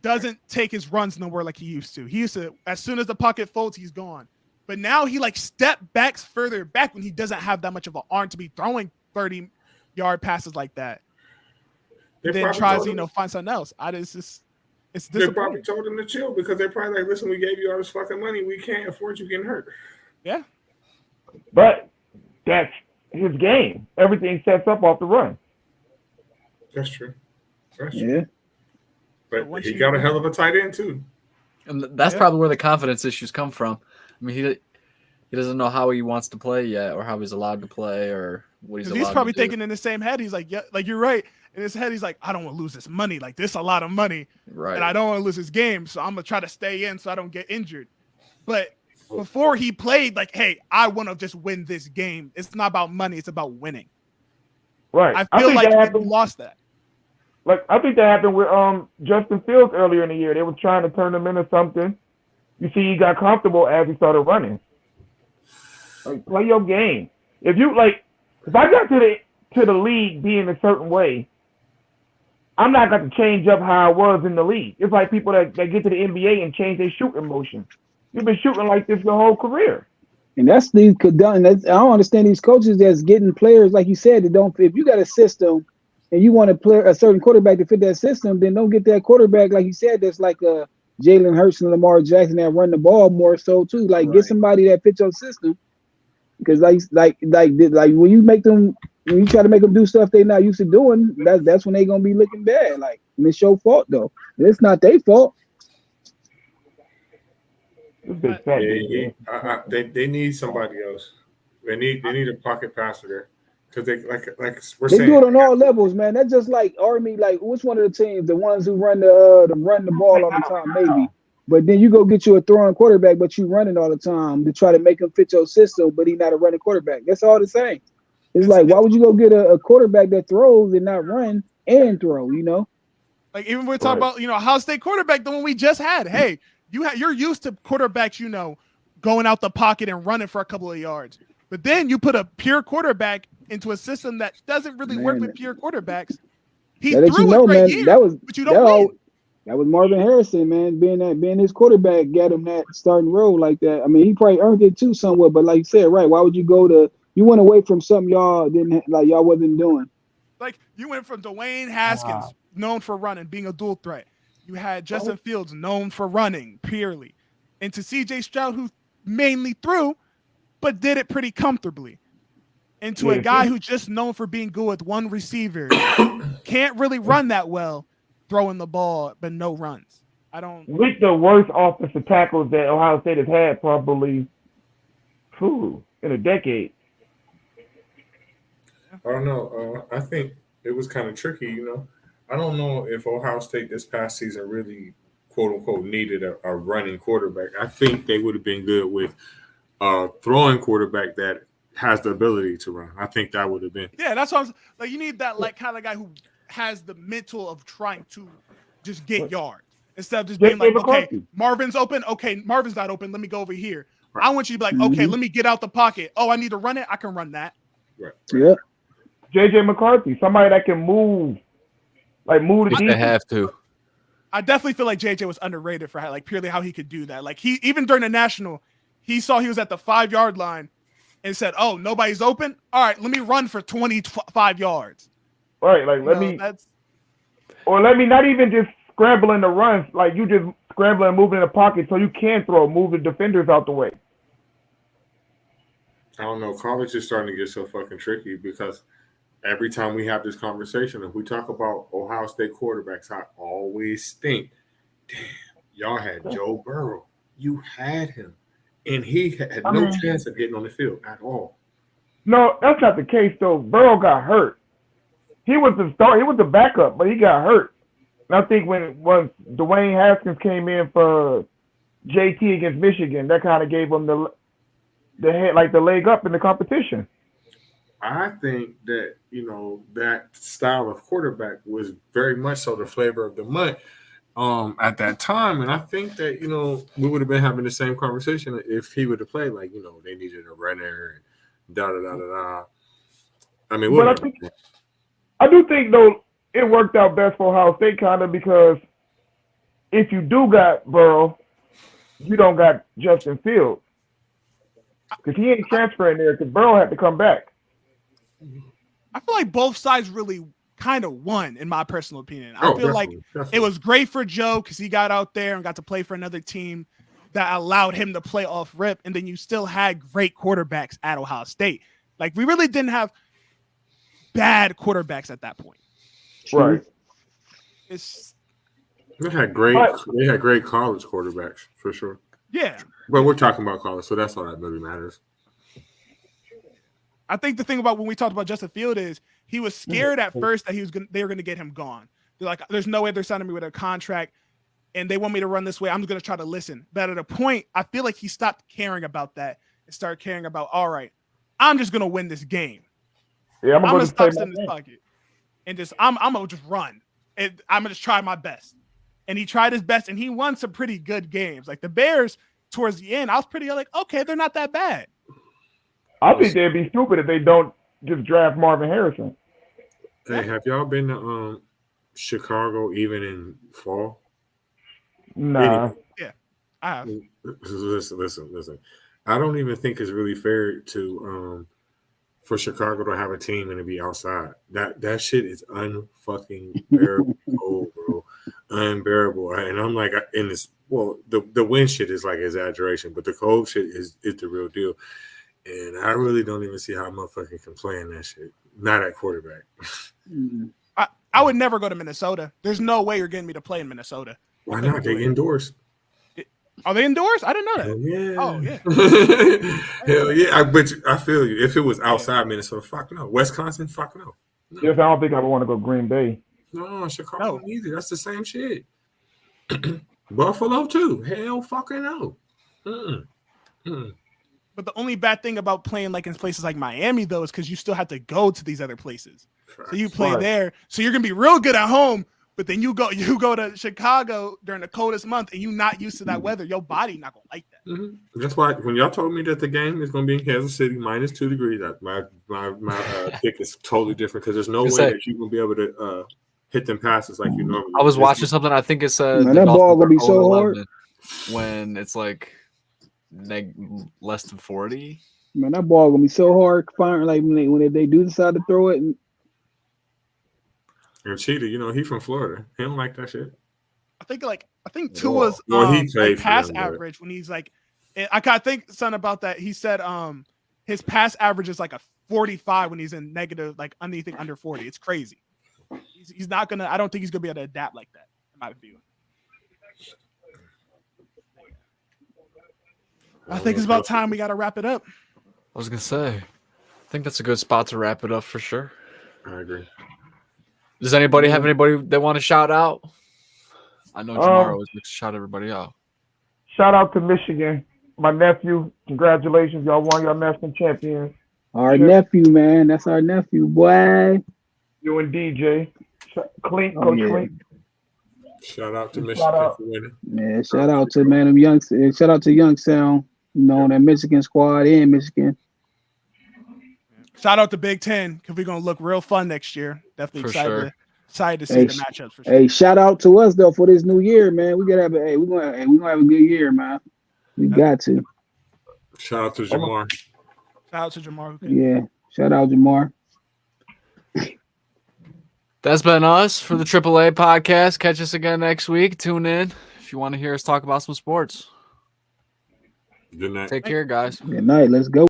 doesn't take his runs nowhere like he used to. He used to, as soon as the pocket folds, he's gone. But now he like step backs further back when he doesn't have that much of an arm to be throwing 30-yard passes like that. Then tries to find something else. It's they probably told him to chill because they're probably like, listen, we gave you all this fucking money. We can't afford you getting hurt. Yeah. But that's his game. Everything sets up off the run. That's true. Yeah. But he got a hell of a tight end too. And that's probably where the confidence issues come from. I mean, he doesn't know how he wants to play yet or how he's allowed to play or what he's allowed to do. He's probably thinking in the same head. He's like, yeah, like you're right. In his head, he's like, I don't want to lose this money. Like, this is a lot of money. Right. And I don't want to lose this game. So I'm going to try to stay in so I don't get injured. But before he played, like, hey, I want to just win this game. It's not about money. It's about winning. Right. I feel like he lost that. Like, I think that happened with Justin Fields earlier in the year. They were trying to turn him into something. You see, he got comfortable as he started running. Like, play your game. If I got to the league being a certain way, I'm not going to change up how I was in the league. It's like people that get to the NBA and change their shooting motion. You've been shooting like this your whole career. And that's I don't understand these coaches that's getting players, like you said, that don't. If you got a system and you want to play a certain quarterback to fit that system, then don't get that quarterback, like you said, that's like a Jalen Hurts and Lamar Jackson that run the ball more so too. Like get somebody that fits your system. Because like when you make them. When you try to make them do stuff they're not used to doing, that's when they're gonna be looking bad. Like, and it's your fault though. It's not their fault. They need somebody else. They need a pocket passer there because they we're saying they do it on all levels, man. That's just like Army. Like, which one of the teams? The ones who run the ball all the time, maybe. But then you go get you a throwing quarterback, but you running all the time to try to make him fit your system, but he's not a running quarterback. That's all the same. It's like, why would you go get a quarterback that throws and not run and throw, Like, even we're talking about, Ohio State quarterback, the one we just had. Hey, you're used to quarterbacks, going out the pocket and running for a couple of yards. But then you put a pure quarterback into a system that doesn't really work with pure quarterbacks. He threw a great year, but you don't win. That was Marvin Harrison, man, being his quarterback, got him that starting role like that. I mean, he probably earned it too somewhat, but like you said, right, why would you go to – you went away from something y'all wasn't doing. Like you went from Dwayne Haskins, known for running, being a dual threat. You had Justin Fields, known for running purely, and to C.J. Stroud, who mainly threw, but did it pretty comfortably. And to a guy who's just known for being good with one receiver, can't really run that well, throwing the ball, but no runs. With the worst offensive tackles that Ohio State has had probably in a decade. I don't know. I think it was kind of tricky, I don't know if Ohio State this past season really, quote unquote, needed a running quarterback. I think they would have been good with a throwing quarterback that has the ability to run. I think that would have been. Yeah, that's what like. You need that kind of guy who has the mental of trying to just get yards instead of just being like, okay, Marvin's open. Okay, Marvin's not open. Let me go over here. Right. I want you to be like, okay, let me get out the pocket. Oh, I need to run it. I can run that. Right. Yeah. JJ McCarthy, somebody that can move the defense. They have to. I definitely feel like JJ was underrated for purely how he could do that. Like even during the national, he saw he was at the 5-yard line and said, "Oh, nobody's open. All right, let me run for 25 yards." Right, like let me not even just scramble in the runs, like you just scramble and move in the pocket so you can move the defenders out the way. I don't know. College is starting to get so fucking tricky because every time we have this conversation, if we talk about Ohio State quarterbacks, I always think, damn, y'all had Joe Burrow. You had him. And he had no chance of getting on the field at all. No, that's not the case, though. Burrow got hurt. He was the start. He was the backup, but he got hurt. And I think when Dwayne Haskins came in for JT against Michigan, that kind of gave him the leg up in the competition. I think that, that style of quarterback was very much so the flavor of the month at that time. And I think that, we would have been having the same conversation if he would have played like, they needed a runner and da-da-da-da-da. I mean, but I do think, though, it worked out best for Ohio State kind of because if you do got Burrow, you don't got Justin Fields. Because he ain't transferring there because Burrow had to come back. I feel like both sides really kind of won, in my personal opinion. I feel like it was great for Joe because he got out there and got to play for another team that allowed him to play off rip. And then you still had great quarterbacks at Ohio State. Like, we really didn't have bad quarterbacks at that point. Right. They had great college quarterbacks for sure. Yeah. But we're talking about college, so that's all that really matters. I think the thing about when we talked about Justin Field is he was scared at first that they were going to get him gone. They're like, there's no way they're signing me with a contract and they want me to run this way. I'm going to try to listen. But at a point, I feel like he stopped caring about that and started caring about, all right, I'm just going to win this game. Yeah, I'm going to stop in this pocket and I'm going to just run. And I'm going to just try my best. And he tried his best and he won some pretty good games. Like the Bears towards the end, I was pretty like, okay, they're not that bad. I think they'd be stupid if they don't just draft Marvin Harrison. Hey, have y'all been to Chicago even in fall? Nah. Anyway, yeah, I have. Listen. I don't even think it's really fair to for Chicago to have a team and to be outside. That shit is unfucking bearable, bro. Unbearable. And I'm like, in this, well, the wind shit is like exaggeration, but the cold shit is the real deal. And I really don't even see how motherfucking can play in that shit. Not at quarterback. I would never go to Minnesota. There's no way you're getting me to play in Minnesota. Why not? They indoors. Are they indoors? I didn't know that. Hell yeah. Oh, yeah. Hell yeah. I feel you. If it was outside Minnesota, fuck no. Wisconsin, fuck no. Yes, I don't think I would want to go Green Bay. No, Chicago neither. That's the same shit. Buffalo too. Hell fucking no. But the only bad thing about playing like in places like Miami, though, is because you still have to go to these other places. So you play there. So you're gonna be real good at home, but then you go to Chicago during the coldest month and you're not used to that weather. Your body not gonna like that. Mm-hmm. That's why when y'all told me that the game is gonna be in Kansas City minus 2 degrees, my pick is totally different because there's no way that you're gonna be able to hit them passes like you normally. I was watching something. I think it's that ball gonna be so hard when it's like less than 40. Man, that ball gonna be so hard. Like when they do decide to throw it. And Cheetah, he from Florida. He don't like that shit. I think Tua's pass average when he's like, I think something about that. He said his pass average is like a 45 when he's in negative, like anything under 40. It's crazy. He's not gonna. I don't think he's gonna be able to adapt like that. In my view. I think it's about time we got to wrap it up. I was gonna say, I think that's a good spot to wrap it up for sure. I agree. Does anybody have anybody they want to shout out? I know Jamar always looks to shout everybody out. Shout out to Michigan, my nephew. Congratulations, y'all won your national champions. Our nephew, man, that's our nephew, boy. You and DJ, Coach Clink. Shout out to Michigan for winning. Man, shout out to them young. Shout out to Youngstown. That Michigan squad in Michigan. Shout out to Big Ten because we're gonna look real fun next year. Definitely excited to see the matchups. For sure. Hey, shout out to us though for this new year, man. We gotta have we're gonna have a good year, man. We got to. Shout out to Jamar. Shout out to Jamar. Yeah, shout out Jamar. That's been us for the AAA podcast. Catch us again next week. Tune in if you want to hear us talk about some sports. Good night. Take care, guys. Good night. Let's go.